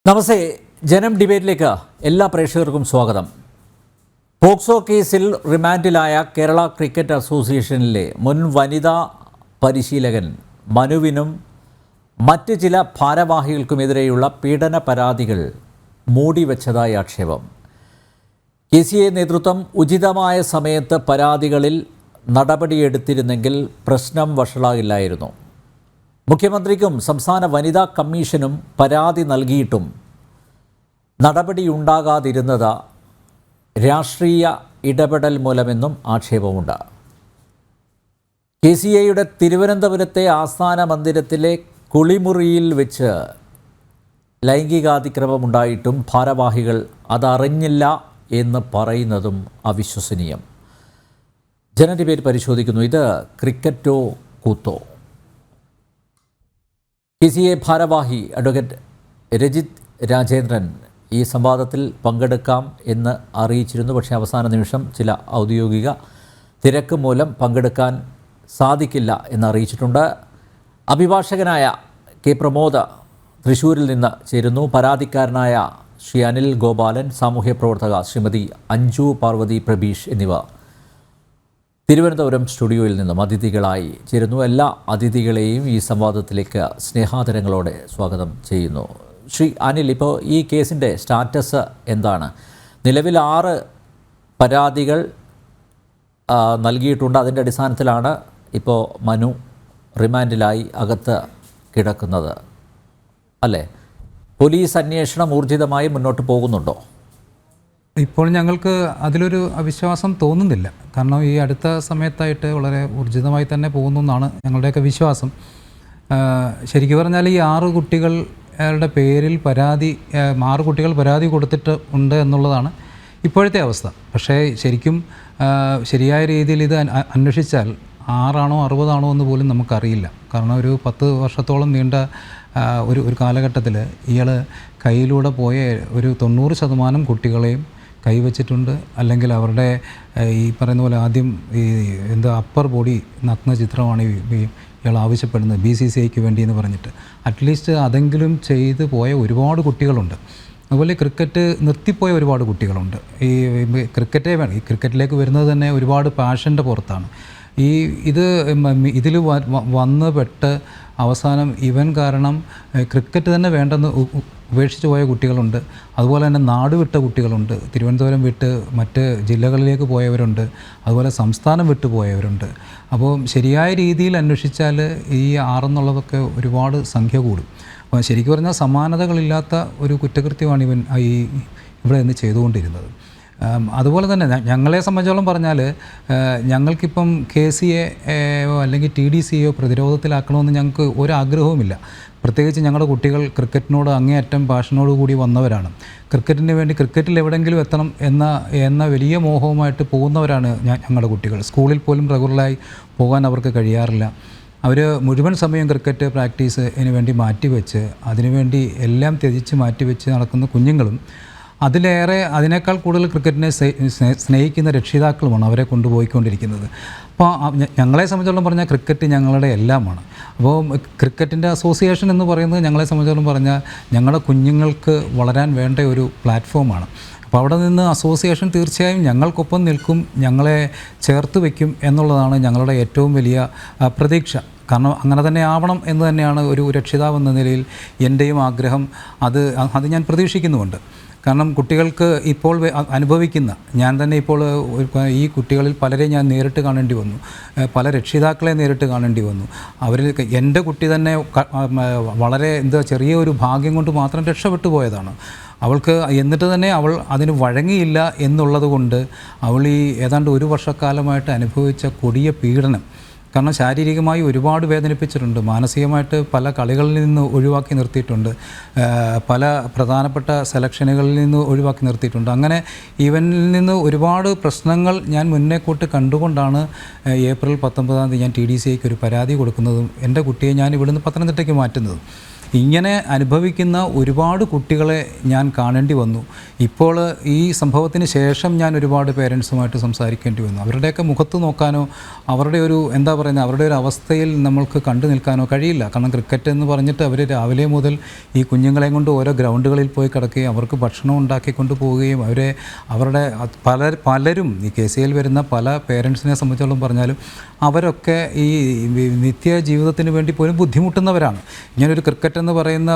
നമസ്തേ. ജനം ഡിബേറ്റിലേക്ക് എല്ലാ പ്രേക്ഷകർക്കും സ്വാഗതം. പോക്സോ കേസിൽ റിമാൻഡിലായ കേരള ക്രിക്കറ്റ് അസോസിയേഷനിലെ മുൻ വനിതാ പരിശീലകൻ മനുവിനും മറ്റ് ചില ഭാരവാഹികൾക്കുമെതിരെയുള്ള പീഡന പരാതികൾ മൂടിവെച്ചതായി ആക്ഷേപം. KCA നേതൃത്വം ഉചിതമായ സമയത്ത് പരാതികളിൽ നടപടിയെടുത്തിരുന്നെങ്കിൽ പ്രശ്നം വഷളാകില്ലായിരുന്നു. മുഖ്യമന്ത്രിക്കും സംസ്ഥാന വനിതാ കമ്മീഷനും പരാതി നൽകിയിട്ടും നടപടിയുണ്ടാകാതിരുന്നത് രാഷ്ട്രീയ ഇടപെടൽ മൂലമെന്നും ആക്ഷേപമുണ്ട്. KCAയുടെ തിരുവനന്തപുരത്തെ ആസ്ഥാന മന്ദിരത്തിലെ കുളിമുറിയിൽ വെച്ച് ലൈംഗികാതിക്രമമുണ്ടായിട്ടും ഭാരവാഹികൾ അതറിഞ്ഞില്ല എന്ന് പറയുന്നതും അവിശ്വസനീയം. ജനഡിബേറ്റ് പരിശോധിക്കുന്നു. ഇത് ക്രിക്കറ്റോ കൂത്തോ? KCA ഭാരവാഹി അഡ്വക്കേറ്റ് രജിത് രാജേന്ദ്രൻ ഈ സംവാദത്തിൽ പങ്കെടുക്കാം എന്ന് അറിയിച്ചിരുന്നു. പക്ഷേ അവസാന നിമിഷം ചില ഔദ്യോഗിക തിരക്ക് മൂലം പങ്കെടുക്കാൻ സാധിക്കില്ല എന്നറിയിച്ചിട്ടുണ്ട്. അഭിഭാഷകനായ K. പ്രമോദ് തൃശ്ശൂരിൽ നിന്ന് ചേരുന്നു. പരാതിക്കാരനായ ശ്രീ അനിൽ ഗോപാലൻ, സാമൂഹ്യ പ്രവർത്തക ശ്രീമതി അഞ്ജു പാർവതി പ്രബീഷ് എന്നിവ തിരുവനന്തപുരം സ്റ്റുഡിയോയിൽ നിന്നും അതിഥികളായി ചേരുന്നു. എല്ലാ അതിഥികളെയും ഈ സംവാദത്തിലേക്ക് സ്നേഹാദരങ്ങളോടെ സ്വാഗതം ചെയ്യുന്നു. ശ്രീ അനിൽ, ഇപ്പോൾ ഈ കേസിൻ്റെ സ്റ്റാറ്റസ് എന്താണ്? നിലവിൽ 6 പരാതികൾ നൽകിയിട്ടുണ്ട്. അതിൻ്റെ അടിസ്ഥാനത്തിലാണ് ഇപ്പോൾ മനു റിമാൻഡിലായി അകത്ത് കിടക്കുന്നത്, അല്ലേ? പോലീസ് അന്വേഷണം ഊർജിതമായി മുന്നോട്ട് പോകുന്നുണ്ടോ? ഇപ്പോൾ ഞങ്ങൾക്ക് അതിലൊരു അവിശ്വാസം തോന്നുന്നില്ല. കാരണം ഈ അടുത്ത സമയത്തായിട്ട് വളരെ ഊർജിതമായി തന്നെ പോകുന്നു എന്നാണ് ഞങ്ങളുടെയൊക്കെ വിശ്വാസം. ശരിക്കും പറഞ്ഞാൽ ഈ 6 കുട്ടികളുടെ പേരിൽ 6 കുട്ടികൾ പരാതി കൊടുത്തിട്ട് ഉണ്ട് എന്നുള്ളതാണ് ഇപ്പോഴത്തെ അവസ്ഥ. പക്ഷേ ശരിക്കും ശരിയായ രീതിയിൽ ഇത് അന്വേഷിച്ചാൽ 6 ആണോ 60 ആണോ എന്ന് പോലും നമുക്കറിയില്ല. കാരണം ഒരു 10 വർഷത്തോളം നീണ്ട ഒരു കാലഘട്ടത്തിൽ ഇയാൾ കയ്യിലൂടെ പോയ ഒരു 90% കുട്ടികളെയും കൈവച്ചിട്ടുണ്ട്. അല്ലെങ്കിൽ അവരുടെ ഈ പറയുന്ന പോലെ ആദ്യം ഈ അപ്പർ ബോഡി നഗ്ന ചിത്രമാണ് ഇയാൾ ആവശ്യപ്പെടുന്നത് BCCIക്ക് വേണ്ടി എന്ന് പറഞ്ഞിട്ട്. അറ്റ്ലീസ്റ്റ് അതെങ്കിലും ചെയ്തു പോയ ഒരുപാട് കുട്ടികളുണ്ട്. അതുപോലെ ക്രിക്കറ്റ് നിർത്തിപ്പോയ ഒരുപാട് കുട്ടികളുണ്ട്. ഈ ക്രിക്കറ്റിലേക്ക് വരുന്നത് തന്നെ ഒരുപാട് പാഷൻ്റെ പുറത്താണ്. ഇതിൽ വന്ന് പെട്ട് അവസാനം ഇവൻ കാരണം ക്രിക്കറ്റ് തന്നെ വേണ്ടെന്ന് ഉപേക്ഷിച്ച് പോയ കുട്ടികളുണ്ട്. അതുപോലെ തന്നെ നാട് വിട്ട കുട്ടികളുണ്ട്. തിരുവനന്തപുരം വിട്ട് മറ്റ് ജില്ലകളിലേക്ക് പോയവരുണ്ട്. അതുപോലെ സംസ്ഥാനം വിട്ടു പോയവരുണ്ട്. അപ്പോൾ ശരിയായ രീതിയിൽ അന്വേഷിച്ചാൽ ഈ 6 എന്നുള്ളതൊക്കെ ഒരുപാട് സംഖ്യ കൂടും. അപ്പോൾ ശരിക്കും പറഞ്ഞാൽ സമാനതകളില്ലാത്ത ഒരു കുറ്റകൃത്യമാണ് ഇവൻ ഇവിടെ നിന്ന് ചെയ്തുകൊണ്ടിരുന്നത്. അതുപോലെ തന്നെ ഞങ്ങളെ സംബന്ധിച്ചോളം പറഞ്ഞാൽ ഞങ്ങൾക്കിപ്പം KCA അല്ലെങ്കിൽ TDCയോ പ്രതിരോധത്തിലാക്കണമെന്ന് ഞങ്ങൾക്ക് ഒരാഗ്രഹവുമില്ല. പ്രത്യേകിച്ച് ഞങ്ങളുടെ കുട്ടികൾ ക്രിക്കറ്റിനോട് അങ്ങേയറ്റം പാഷനോട് കൂടി വന്നവരാണ്. ക്രിക്കറ്റിന് വേണ്ടി ക്രിക്കറ്റിൽ എവിടെയെങ്കിലും എത്തണം എന്ന വലിയ മോഹവുമായിട്ട് പോകുന്നവരാണ് ഞങ്ങളുടെ കുട്ടികൾ. സ്കൂളിൽ പോലും റെഗുലറായി പോകാൻ അവർക്ക് കഴിയാറില്ല. അവർ മുഴുവൻ സമയം ക്രിക്കറ്റ് പ്രാക്ടീസിന് വേണ്ടി മാറ്റിവെച്ച് അതിനുവേണ്ടി എല്ലാം ത്യജിച്ച് മാറ്റിവെച്ച് നടക്കുന്ന കുഞ്ഞുങ്ങളും അതിനേക്കാൾ കൂടുതൽ ക്രിക്കറ്റിനെ സ്നേഹിക്കുന്ന രക്ഷിതാക്കളുമാണ് അവരെ കൊണ്ടുപോയിക്കൊണ്ടിരിക്കുന്നത്. അപ്പോൾ ഞങ്ങളെ സംബന്ധിച്ചോളം പറഞ്ഞാൽ ക്രിക്കറ്റ് ഞങ്ങളുടെ എല്ലാമാണ്. അപ്പോൾ ക്രിക്കറ്റിൻ്റെ അസോസിയേഷൻ എന്ന് പറയുന്നത് ഞങ്ങളെ സംബന്ധിച്ചോളം പറഞ്ഞാൽ ഞങ്ങളുടെ കുഞ്ഞുങ്ങൾക്ക് വളരാൻ വേണ്ട ഒരു പ്ലാറ്റ്ഫോമാണ്. അപ്പോൾ അവിടെ നിന്ന് അസോസിയേഷൻ തീർച്ചയായും ഞങ്ങൾക്കൊപ്പം നിൽക്കും, ഞങ്ങളെ ചേർത്ത് വയ്ക്കും എന്നുള്ളതാണ് ഞങ്ങളുടെ ഏറ്റവും വലിയ പ്രതീക്ഷ. കാരണം അങ്ങനെ തന്നെ ആവണം എന്ന് തന്നെയാണ് ഒരു രക്ഷിതാവ് എന്ന നിലയിൽ എൻ്റെയും ആഗ്രഹം. അത് ഞാൻ പ്രതീക്ഷിക്കുന്നുമുണ്ട്. കാരണം കുട്ടികൾക്ക് ഇപ്പോൾ അനുഭവിക്കുന്ന ഞാൻ തന്നെ ഇപ്പോൾ ഈ കുട്ടികളിൽ പലരെ ഞാൻ നേരിട്ട് കാണേണ്ടി വന്നു. പല രക്ഷിതാക്കളെ നേരിട്ട് കാണേണ്ടി വന്നു. അവരിൽ എൻ്റെ കുട്ടി തന്നെ വളരെ ചെറിയ ഒരു ഭാഗ്യം കൊണ്ട് മാത്രം രക്ഷപ്പെട്ടു പോയതാണ്. അവൾക്ക് എന്നിട്ട് തന്നെ അവൾ അതിന് വഴങ്ങിയില്ല എന്നുള്ളത് കൊണ്ട് അവൾ ഈ ഏതാണ്ട് 1 വർഷക്കാലമായിട്ട് അനുഭവിച്ച കൊടിയ പീഡനം, കാരണം ശാരീരികമായി ഒരുപാട് വേദനിപ്പിച്ചിട്ടുണ്ട്, മാനസികമായിട്ട് പല കളികളിൽ നിന്ന് ഒഴിവാക്കി നിർത്തിയിട്ടുണ്ട്, പല പ്രധാനപ്പെട്ട സെലക്ഷനുകളിൽ നിന്ന് ഒഴിവാക്കി നിർത്തിയിട്ടുണ്ട്. അങ്ങനെ ഇവനിൽ നിന്ന് ഒരുപാട് പ്രശ്നങ്ങൾ ഞാൻ മുന്നേ കൂട്ട് കണ്ടുകൊണ്ടാണ് ഏപ്രിൽ 19 ഞാൻ TDCIക്ക് ഒരു പരാതി കൊടുക്കുന്നതും എൻ്റെ കുട്ടിയെ ഞാൻ ഇവിടുന്ന് പത്തനംതിട്ടയ്ക്ക് മാറ്റുന്നതും. ഇങ്ങനെ അനുഭവിക്കുന്ന ഒരുപാട് കുട്ടികളെ ഞാൻ കാണേണ്ടി വന്നു. ഇപ്പോൾ ഈ സംഭവത്തിന് ശേഷം ഞാൻ ഒരുപാട് പേരൻസുമായിട്ട് സംസാരിക്കേണ്ടി വന്നു. അവരുടെയൊക്കെ മുഖത്ത് നോക്കാനോ അവരുടെ ഒരു എന്താ പറയുന്നത് അവരുടെ ഒരു അവസ്ഥയിൽ നമ്മൾക്ക് കണ്ടു നിൽക്കാനോ കഴിയില്ല. കാരണം ക്രിക്കറ്റ് എന്ന് പറഞ്ഞിട്ട് അവർ രാവിലെ മുതൽ ഈ കുഞ്ഞുങ്ങളെയും കൊണ്ട് ഓരോ ഗ്രൗണ്ടുകളിൽ പോയി കിടക്കുകയും അവർക്ക് ഭക്ഷണം ഉണ്ടാക്കിക്കൊണ്ട് പോവുകയും അവരുടെ പലരും ഈ കേസിൽ വരുന്ന പല പേരൻസിനെ സംബന്ധിച്ചോളം പറഞ്ഞാലും അവരൊക്കെ ഈ നിത്യ ജീവിതത്തിന് വേണ്ടി പോലും ബുദ്ധിമുട്ടുന്നവരാണ്. ഇങ്ങനൊരു ക്രിക്കറ്റ് എന്ന് പറയുന്ന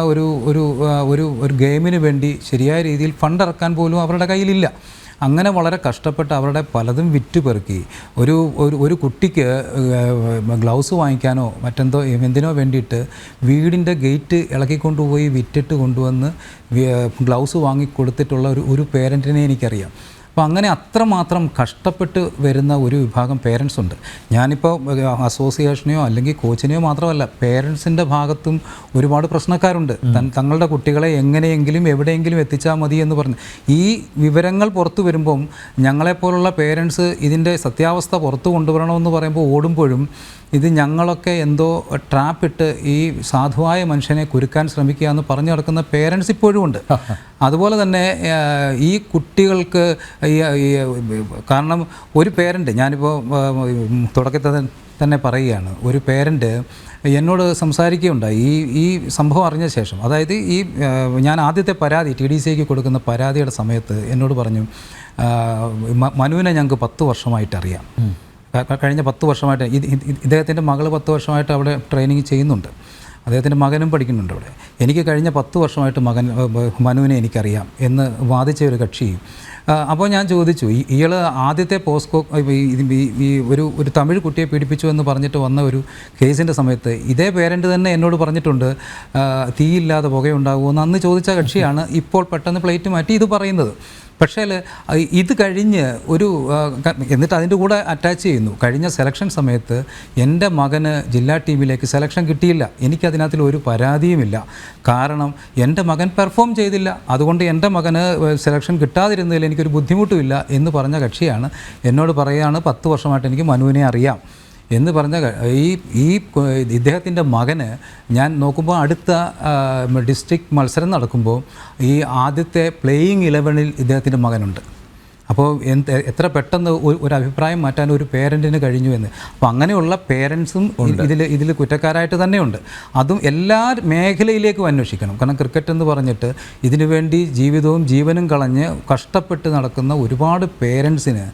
ഒരു ഗെയിമിന് വേണ്ടി ശരിയായ രീതിയിൽ ഫണ്ട് ഇറക്കാൻ പോലും അവരുടെ കയ്യിലില്ല. അങ്ങനെ വളരെ കഷ്ടപ്പെട്ട് അവരുടെ പലതും വിറ്റുപെറുക്കി ഒരു കുട്ടിക്ക് ഗ്ലൗസ് വാങ്ങിക്കാനോ എന്തിനോ വേണ്ടിയിട്ട് വീടിൻ്റെ ഗേറ്റ് ഇളക്കിക്കൊണ്ടുപോയി വിറ്റിട്ട് കൊണ്ടുവന്ന് ഗ്ലൗസ് വാങ്ങിക്കൊടുത്തിട്ടുള്ള ഒരു പേരൻറ്റിനെ എനിക്കറിയാം. അപ്പോൾ അങ്ങനെ അത്രമാത്രം കഷ്ടപ്പെട്ട് വരുന്ന ഒരു വിഭാഗം പേരൻസ് ഉണ്ട്. ഞാനിപ്പോൾ അസോസിയേഷനെയോ അല്ലെങ്കിൽ കോച്ചിനെയോ മാത്രമല്ല, പേരൻസിൻ്റെ ഭാഗത്തും ഒരുപാട് പ്രശ്നക്കാരുണ്ട്. തങ്ങളുടെ കുട്ടികളെ എങ്ങനെയെങ്കിലും എവിടെയെങ്കിലും എത്തിച്ചാൽ മതി എന്ന് പറഞ്ഞ് ഈ വിവരങ്ങൾ പുറത്തു വരുമ്പം ഞങ്ങളെപ്പോലുള്ള പേരൻസ് ഇതിൻ്റെ സത്യാവസ്ഥ പുറത്തു കൊണ്ടുവരണമെന്ന് പറയുമ്പോൾ ഓടുമ്പോഴും ഇത് ഞങ്ങളൊക്കെ എന്തോ ട്രാപ്പിട്ട് ഈ സാധുവായ മനുഷ്യനെ കുരുക്കാൻ ശ്രമിക്കുക എന്ന് പറഞ്ഞു നടക്കുന്ന പേരൻസ് ഇപ്പോഴും ഉണ്ട്. അതുപോലെ തന്നെ ഈ കുട്ടികൾക്ക് കാരണം ഒരു പേരൻറ്റ് ഞാനിപ്പോൾ തുടക്കത്തിൽ തന്നെ പറയുകയാണ്, ഒരു പേരൻറ്റ് എന്നോട് സംസാരിക്കുകയുണ്ടായി ഈ സംഭവം അറിഞ്ഞ ശേഷം. അതായത് ഞാൻ ആദ്യത്തെ പരാതി TDCക്ക് കൊടുക്കുന്ന പരാതിയുടെ സമയത്ത് എന്നോട് പറഞ്ഞു, മനുവിനെ ഞങ്ങൾക്ക് 10 വർഷമായിട്ട് അറിയാം. കഴിഞ്ഞ 10 വർഷമായിട്ട് ഇദ്ദേഹത്തിൻ്റെ മകൾ 10 വർഷമായിട്ട് അവിടെ ട്രെയിനിങ് ചെയ്യുന്നുണ്ട്. അദ്ദേഹത്തിൻ്റെ മകനും പഠിക്കുന്നുണ്ട് അവിടെ. എനിക്ക് കഴിഞ്ഞ 10 വർഷമായിട്ട് മനുവിനെ എനിക്കറിയാം എന്ന് വാദിച്ച ഒരു കക്ഷി. അപ്പോൾ ഞാൻ ചോദിച്ചു, ഇയാൾ ആദ്യത്തെ പോസ്കോ ഒരു തമിഴ് കുട്ടിയെ പീഡിപ്പിച്ചു എന്ന് പറഞ്ഞിട്ട് വന്ന ഒരു കേസിൻ്റെ സമയത്ത് ഇതേ പേരൻറ്റ് തന്നെ എന്നോട് പറഞ്ഞിട്ടുണ്ട് തീയില്ലാതെ പുകയുണ്ടാകുമെന്ന് അന്ന് ചോദിച്ച കക്ഷിയാണ് ഇപ്പോൾ പെട്ടെന്ന് പ്ലേറ്റ് മാറ്റി ഇത് പറയുന്നത്. പക്ഷേ ഇത് കഴിഞ്ഞ് എന്നിട്ട് അതിൻ്റെ കൂടെ അറ്റാച്ച് ചെയ്യുന്നു, കഴിഞ്ഞ സെലക്ഷൻ സമയത്ത് എൻ്റെ മകന് ജില്ലാ ടീമിലേക്ക് സെലക്ഷൻ കിട്ടിയില്ല. എനിക്കതിനകത്തിൽ ഒരു പരാതിയുമില്ല. കാരണം എൻ്റെ മകൻ പെർഫോം ചെയ്തില്ല, അതുകൊണ്ട് എൻ്റെ മകന് സെലക്ഷൻ കിട്ടാതിരുന്നതിൽ എനിക്കൊരു ബുദ്ധിമുട്ടുമില്ല എന്ന് പറഞ്ഞ കക്ഷിയാണ് എന്നോട് പറയുകയാണ് 10 വർഷമായിട്ട് എനിക്ക് മനുവിനെ അറിയാം എന്ന് പറഞ്ഞ ഇദ്ദേഹത്തിൻ്റെ മകന് ഞാൻ നോക്കുമ്പോൾ അടുത്ത ഡിസ്ട്രിക്ട് മത്സരം നടക്കുമ്പോൾ ഈ ആദ്യത്തെ പ്ലേയിങ് 11-ൽ ഇദ്ദേഹത്തിൻ്റെ മകനുണ്ട്. അപ്പോൾ എത്ര പെട്ടെന്ന് ഒരു അഭിപ്രായം മാറ്റാൻ ഒരു പേരൻറ്റിന് കഴിഞ്ഞു എന്ന്. അപ്പോൾ അങ്ങനെയുള്ള പേരൻസും ഇതിൽ കുറ്റക്കാരായിട്ട് തന്നെയുണ്ട്. അതും എല്ലാ മേഖലയിലേക്കും അന്വേഷിക്കണം. കാരണം ക്രിക്കറ്റ് എന്ന് പറഞ്ഞിട്ട് ഇതിനു വേണ്ടി ജീവിതവും ജീവനും കളഞ്ഞ് കഷ്ടപ്പെട്ട് നടക്കുന്ന ഒരുപാട് പേരൻസിന്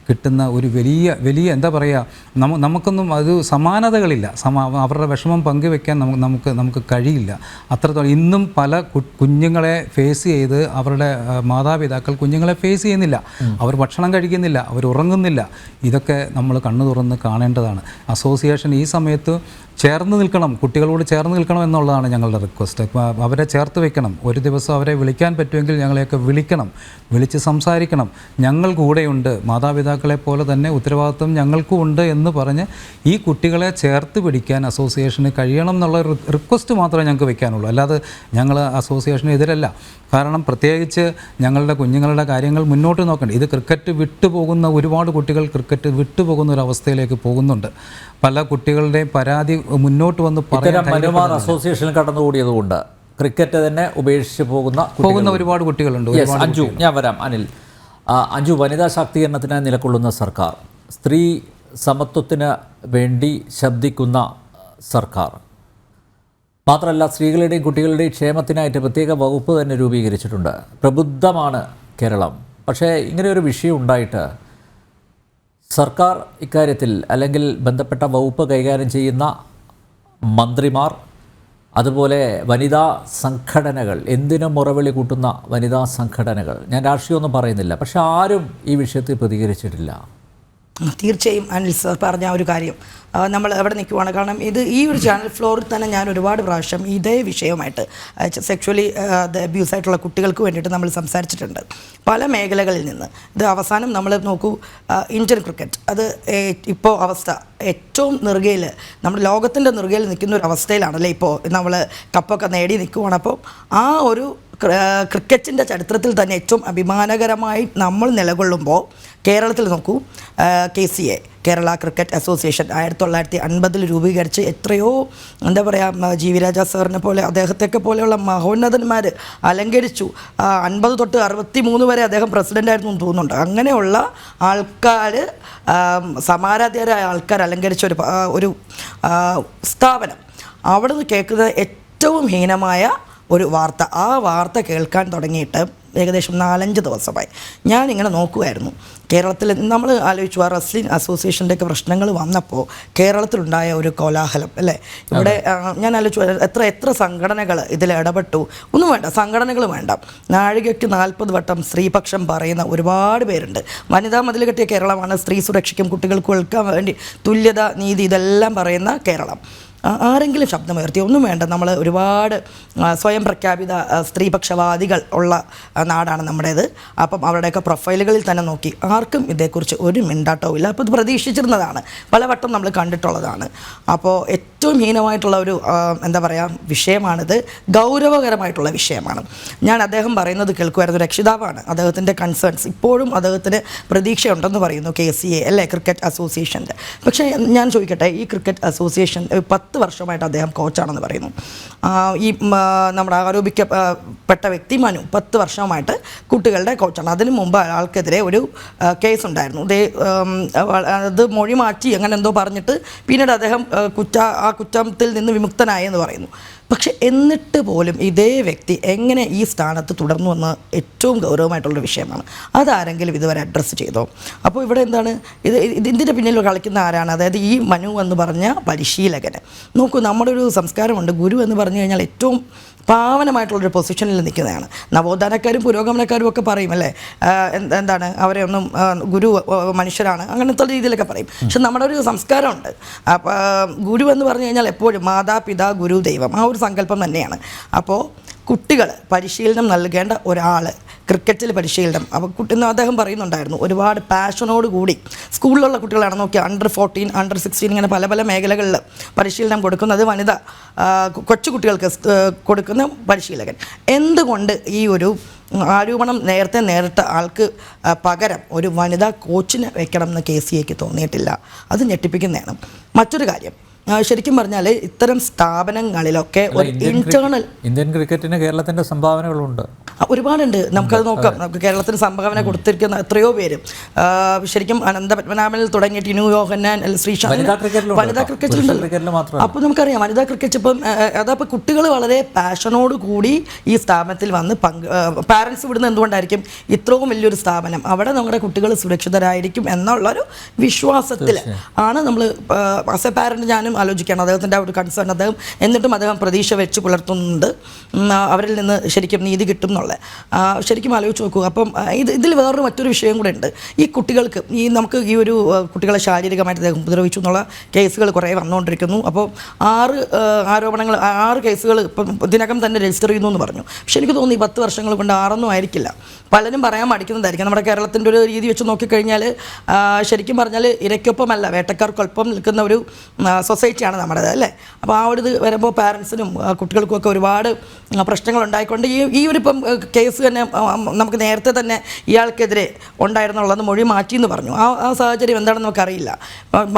കിട്ടുന്ന ഒരു വലിയ എന്താ പറയുക, നമുക്കൊന്നും അത് സമാനതകളില്ല. അവരുടെ വിഷമം പങ്കുവെക്കാൻ നമുക്ക് കഴിയില്ല. അത്രത്തോളം ഇന്നും പല കുഞ്ഞുങ്ങളെ ഫേസ് ചെയ്ത് അവരുടെ മാതാപിതാക്കൾ കുഞ്ഞുങ്ങളെ ഫേസ് ചെയ്യുന്നില്ല. അവർ ഭക്ഷണം കഴിക്കുന്നില്ല, അവർ ഉറങ്ങുന്നില്ല. ഇതൊക്കെ നമ്മൾ കണ്ണു തുറന്ന് കാണേണ്ടതാണ്. അസോസിയേഷൻ ഈ സമയത്ത് ചേർന്ന് നിൽക്കണം, കുട്ടികളോട് ചേർന്ന് നിൽക്കണം എന്നുള്ളതാണ് ഞങ്ങളുടെ റിക്വസ്റ്റ്. അവരെ ചേർത്ത് വെക്കണം. ഒരു ദിവസം അവരെ വിളിക്കാൻ പറ്റുമെങ്കിൽ ഞങ്ങളെയൊക്കെ വിളിച്ച് സംസാരിക്കണം. ഞങ്ങൾ കൂടെയുണ്ട്, മാതാപിതാക്കളെ പോലെ തന്നെ ഉത്തരവാദിത്വം ഞങ്ങൾക്കും ഉണ്ട് എന്ന് പറഞ്ഞ് ഈ കുട്ടികളെ ചേർത്ത് പിടിക്കാൻ അസോസിയേഷന് കഴിയണം എന്നുള്ള റിക്വസ്റ്റ് മാത്രമേ ഞങ്ങൾക്ക് വെക്കാനുള്ളൂ. അല്ലാതെ ഞങ്ങൾ അസോസിയേഷന് എതിരല്ല. കാരണം പ്രത്യേകിച്ച് ഞങ്ങളുടെ കുഞ്ഞുങ്ങളുടെ കാര്യങ്ങൾ മുന്നോട്ട് നോക്കേണ്ടത്. ഇത് ക്രിക്കറ്റ് വിട്ടുപോകുന്ന ഒരുപാട് കുട്ടികൾ ക്രിക്കറ്റ് വിട്ടുപോകുന്ന ഒരു അവസ്ഥയിലേക്ക് പോകുന്നുണ്ട്. പല കുട്ടികളുടെയും പരാതി മുന്നോട്ട് വന്ന് പറയാൻ അസോസിയേഷൻ കടന്നുകൂടിയതുകൊണ്ട് ക്രിക്കറ്റ് തന്നെ ഉപേക്ഷിച്ച് പോകുന്ന ഒരുപാട് കുട്ടികളുണ്ട്. അഞ്ജു, ഞാൻ വരാം. അഞ്ജു, വനിതാ ശാക്തീകരണത്തിനായി നിലകൊള്ളുന്ന സർക്കാർ, സ്ത്രീ സമത്വത്തിന് വേണ്ടി ശബ്ദിക്കുന്ന സർക്കാർ, മാത്രമല്ല സ്ത്രീകളുടെയും കുട്ടികളുടെയും ക്ഷേമത്തിനായിട്ട് പ്രത്യേക വകുപ്പ് തന്നെ രൂപീകരിച്ചിട്ടുണ്ട്. പ്രബുദ്ധമാണ് കേരളം. പക്ഷേ ഇങ്ങനെ ഒരു വിഷയം ഉണ്ടായിട്ട് സർക്കാർ ഇക്കാര്യത്തിൽ അല്ലെങ്കിൽ ബന്ധപ്പെട്ട വകുപ്പ് കൈകാര്യം ചെയ്യുന്ന മന്ത്രിമാർ, അതുപോലെ വനിതാ സംഘടനകൾ, എന്തിനും മുറവിളി കൂട്ടുന്ന വനിതാ സംഘടനകൾ, ഞാൻ രാഷ്ട്രീയമൊന്നും പറയുന്നില്ല, പക്ഷെ ആരും ഈ വിഷയത്തിൽ പ്രതികരിച്ചിട്ടില്ല. തീർച്ചയായും അനിൽ സർ പറഞ്ഞ ഒരു കാര്യം നമ്മൾ എവിടെ നിൽക്കുവാണ്. കാരണം ഈ ഒരു ചാനൽ ഫ്ലോറിൽ തന്നെ ഞാൻ ഒരുപാട് പ്രാവശ്യം ഇതേ വിഷയമായിട്ട് സെക്ഷുവലി അബ്യൂസ് ആയിട്ടുള്ള കുട്ടികൾക്ക് വേണ്ടിയിട്ട് നമ്മൾ സംസാരിച്ചിട്ടുണ്ട് പല മേഖലകളിൽ നിന്ന്. ഇത് അവസാനം നമ്മൾ നോക്കൂ, ഇന്ത്യൻ ക്രിക്കറ്റ് അത് ഇപ്പോൾ അവസ്ഥ ഏറ്റവും നെറുകയിൽ, നമ്മുടെ ലോകത്തിൻ്റെ നെറുകയിൽ നിൽക്കുന്ന ഒരു അവസ്ഥയിലാണല്ലേ ഇപ്പോൾ നമ്മൾ കപ്പൊക്കെ നേടി നിൽക്കുവാണ്. അപ്പോൾ ആ ഒരു ക്രിക്കറ്റിൻ്റെ ചരിത്രത്തിൽ തന്നെ ഏറ്റവും അഭിമാനകരമായി നമ്മൾ നിലകൊള്ളുമ്പോൾ കേരളത്തിൽ നോക്കൂ, KCA കേരള ക്രിക്കറ്റ് അസോസിയേഷൻ 1950 രൂപീകരിച്ച് എത്രയോ എന്താ പറയുക, GV രാജ സാറിനെ പോലെ അദ്ദേഹത്തെയൊക്കെ പോലെയുള്ള മഹോന്നതന്മാർ അലങ്കരിച്ചു. 50 തൊട്ട് 63 വരെ അദ്ദേഹം പ്രസിഡൻ്റായിരുന്നു എന്ന് തോന്നുന്നുണ്ട്. അങ്ങനെയുള്ള ആൾക്കാർ, സമാരാധ്യരായ ആൾക്കാർ അലങ്കരിച്ച ഒരു സ്ഥാപനം, അവിടെ നിന്ന് കേൾക്കുന്നത് ഏറ്റവും ഹീനമായ ഒരു വാർത്ത. ആ വാർത്ത കേൾക്കാൻ തുടങ്ങിയിട്ട് ഏകദേശം 4-5 ദിവസമായി. ഞാനിങ്ങനെ നോക്കുമായിരുന്നു. കേരളത്തിൽ നമ്മൾ ആലോചിച്ചു, ആ റെസ്ലിംഗ് അസോസിയേഷൻ്റെയൊക്കെ പ്രശ്നങ്ങൾ വന്നപ്പോൾ കേരളത്തിലുണ്ടായ ഒരു കോലാഹലം അല്ലേ. ഇവിടെ ഞാൻ ആലോചിച്ചു എത്ര സംഘടനകൾ ഇതിൽ ഇടപെട്ടു. ഒന്നും വേണ്ട, സംഘടനകൾ വേണ്ട, നാഴികയ്ക്ക് 40 വട്ടം സ്ത്രീപക്ഷം പറയുന്ന ഒരുപാട് പേരുണ്ട്. വനിതാ മതിൽ കെട്ടിയ കേരളമാണ്. സ്ത്രീ സുരക്ഷയ്ക്കും കുട്ടികൾക്ക് കേൾക്കാൻ വേണ്ടി തുല്യത, നീതി, ഇതെല്ലാം പറയുന്ന കേരളം. ആരെങ്കിലും ശബ്ദമുയർത്തി? ഒന്നും വേണ്ട. നമ്മൾ ഒരുപാട് സ്വയം പ്രഖ്യാപിത സ്ത്രീപക്ഷവാദികൾ ഉള്ള നാടാണ് നമ്മുടേത്. അപ്പം അവരുടെയൊക്കെ പ്രൊഫൈലുകളിൽ തന്നെ നോക്കി ആർക്കും ഇതേക്കുറിച്ച് ഒരു മിണ്ടാട്ടവും ഇല്ല. അപ്പോൾ ഇത് പ്രതീക്ഷിച്ചിരുന്നതാണ്, പലവട്ടം നമ്മൾ കണ്ടിട്ടുള്ളതാണ്. അപ്പോൾ ഏറ്റവും ഹീനമായിട്ടുള്ള ഒരു എന്താ പറയുക വിഷയമാണിത്. ഗൗരവകരമായിട്ടുള്ള വിഷയമാണ്. ഞാൻ അദ്ദേഹം പറയുന്നത് കേൾക്കുമായിരുന്നു. രക്ഷിതാവാണ്. അദ്ദേഹത്തിൻ്റെ കൺസേൺസ് ഇപ്പോഴും അദ്ദേഹത്തിന് പ്രതീക്ഷയുണ്ടെന്ന് പറയുന്നു. KCA അല്ലേ, ക്രിക്കറ്റ് അസോസിയേഷൻ്റെ. പക്ഷേ ഞാൻ ചോദിക്കട്ടെ, ഈ ക്രിക്കറ്റ് അസോസിയേഷൻ 10 വർഷമായിട്ട് അദ്ദേഹം കോച്ചാണെന്ന് പറയുന്നു. ഈ നമ്മുടെ ആരോപിക്കപ്പെട്ട വ്യക്തി മനു 10 വർഷമായിട്ട് കുട്ടികളുടെ കോച്ചാണ്. അതിനു മുമ്പ് ആൾക്കെതിരെ ഒരു കേസ് ഉണ്ടായിരുന്നു. അത് മൊഴി മാറ്റി അങ്ങനെ എന്തോ പറഞ്ഞിട്ട് പിന്നീട് അദ്ദേഹം ആ കുറ്റത്തിൽ നിന്ന് വിമുക്തനായി എന്ന് പറയുന്നു. പക്ഷെ എന്നിട്ട് പോലും ഇതേ വ്യക്തി എങ്ങനെ ഈ സ്ഥാനത്ത് തുടർന്നു എന്ന ഏറ്റവും ഗൗരവമായിട്ടുള്ളൊരു വിഷയമാണ്. അതാരെങ്കിലും ഇതുവരെ അഡ്രസ്സ് ചെയ്തോ? അപ്പോൾ ഇവിടെ എന്താണ് ഇതിൻ്റെ പിന്നിൽ കളിക്കുന്ന ആരാണ്? അതായത് ഈ മനു എന്ന് പറഞ്ഞ പരിശീലകന്. നോക്കൂ, നമ്മുടെ ഒരു സംസ്കാരമുണ്ട്. ഗുരു എന്ന് പറഞ്ഞു കഴിഞ്ഞാൽ ഏറ്റവും പാവനമായിട്ടുള്ളൊരു പൊസിഷനിൽ നിൽക്കുന്നതാണ്. നവോത്ഥാനക്കാരും പുരോഗമനക്കാരും ഒക്കെ പറയും അല്ലേ, എന്താണ് അവരെ ഒന്നും ഗുരു മനുഷ്യരാണ് അങ്ങനത്തെ രീതിയിലൊക്കെ പറയും. പക്ഷെ നമ്മുടെ ഒരു സംസ്കാരമുണ്ട്. ഗുരു എന്ന് പറഞ്ഞു കഴിഞ്ഞാൽ എപ്പോഴും മാതാപിതാ ഗുരു ദൈവം, ആ ഒരു സങ്കല്പം തന്നെയാണ്. അപ്പോൾ കുട്ടികൾ പരിശീലനം നൽകേണ്ട ഒരാൾ, ക്രിക്കറ്റിൽ പരിശീലനം, അപ്പോൾ അദ്ദേഹം പറയുന്നുണ്ടായിരുന്നു ഒരുപാട് പാഷനോട് കൂടി സ്കൂളിലുള്ള കുട്ടികളാണ് നോക്കി അണ്ടർ 14, അണ്ടർ 16 ഇങ്ങനെ പല പല മേഖലകളിൽ പരിശീലനം കൊടുക്കുന്നത് വനിത കൊച്ചു കുട്ടികൾക്ക് കൊടുക്കുന്ന പരിശീലകൻ. എന്തുകൊണ്ട് ഈ ഒരു ആരോപണം നേരത്തെ നേരിട്ട ആൾക്ക് പകരം ഒരു വനിതാ കോച്ചിനെ വെക്കണം എന്ന് KCAക്ക് തോന്നിയിട്ടില്ല? അത് ഞെട്ടിപ്പിക്കുന്നതാണ്. മറ്റൊരു കാര്യം, ശരിക്കും പറഞ്ഞാൽ ഇത്തരം സ്ഥാപനങ്ങളിലൊക്കെ ഒരു ഇന്ത്യൻ ക്രിക്കറ്റിന് കേരളത്തിൻ്റെ സംഭാവനകളുണ്ട്, ഒരുപാടുണ്ട്. നമുക്കത് നോക്കാം. നമുക്ക് കേരളത്തിന് സംഭാവന കൊടുത്തിരിക്കുന്ന എത്രയോ പേര്, ശരിക്കും അനന്തപത്മനാഭനിൽ തുടങ്ങിയിട്ട് ടിനു യോഹന്നാൻ, ശ്രീശാന്ത്, വനിതാ ക്രിക്കറ്റിലുണ്ടല്ലോ. അപ്പോൾ നമുക്കറിയാം വനിതാ ക്രിക്കറ്റ് ഇപ്പം അതപ്പോൾ കുട്ടികൾ വളരെ പാഷനോട് കൂടി ഈ സ്ഥാപനത്തിൽ വന്ന് പാരൻസ് വിടുന്നത് എന്തുകൊണ്ടായിരിക്കും? ഇത്രയും വലിയൊരു സ്ഥാപനം, അവിടെ നമ്മുടെ കുട്ടികൾ സുരക്ഷിതരായിരിക്കും എന്നുള്ളൊരു വിശ്വാസത്തിൽ ആണ് നമ്മൾ ആസ് എ പാരൻറ്റ് ഞാനും ആലോചിക്കുകയാണ്. അദ്ദേഹത്തിൻ്റെ ഒരു കൺസേൺ അദ്ദേഹം എന്നിട്ടും അദ്ദേഹം പ്രതീക്ഷ വെച്ച് പുലർത്തുന്നുണ്ട് അവരിൽ നിന്ന് ശരിക്കും നീതി കിട്ടും എന്നുള്ള. ശരിക്കും ആലോചിച്ച് നോക്കൂ. അപ്പം ഇതിൽ വേറൊരു മറ്റൊരു വിഷയം കൂടെ ഉണ്ട്. ഈ കുട്ടികൾക്ക് നമുക്ക് ഈ ഒരു കുട്ടികളെ ശാരീരികമായിട്ട് അദ്ദേഹം ഉപദ്രവിച്ചു എന്നുള്ള കേസുകൾ കുറേ വന്നുകൊണ്ടിരിക്കുന്നു. അപ്പോൾ 6 കേസുകൾ ഇപ്പം ഇതിനകം തന്നെ രജിസ്റ്റർ ചെയ്യുന്നു എന്ന് പറഞ്ഞു. പക്ഷെ എനിക്ക് തോന്നി 10 വർഷങ്ങൾ കൊണ്ട് 6 ആയിരിക്കില്ല. പലരും പറയാൻ മടിക്കുന്നതായിരിക്കും. നമ്മുടെ കേരളത്തിൻ്റെ ഒരു രീതി വെച്ച് നോക്കിക്കഴിഞ്ഞാൽ ശരിക്കും പറഞ്ഞാൽ ഇരയ്ക്കൊപ്പമല്ല വേട്ടക്കാർക്കൊപ്പം നിൽക്കുന്ന ഒരു സൊസൈറ്റിയാണ് നമ്മുടേത് അല്ലേ. അപ്പോൾ ആ ഒരു ഇത് വരുമ്പോൾ പാരൻസിനും കുട്ടികൾക്കും ഒക്കെ ഒരുപാട് പ്രശ്നങ്ങൾ ഉണ്ടായിക്കൊണ്ട് ഈ ഒരു ഇപ്പം കേസ് തന്നെ നമുക്ക് നേരത്തെ തന്നെ ഇയാൾക്കെതിരെ ഉണ്ടായിരുന്നുള്ളത് മൊഴി മാറ്റിയെന്ന് പറഞ്ഞു. ആ സാഹചര്യം എന്താണെന്ന് നമുക്കറിയില്ല.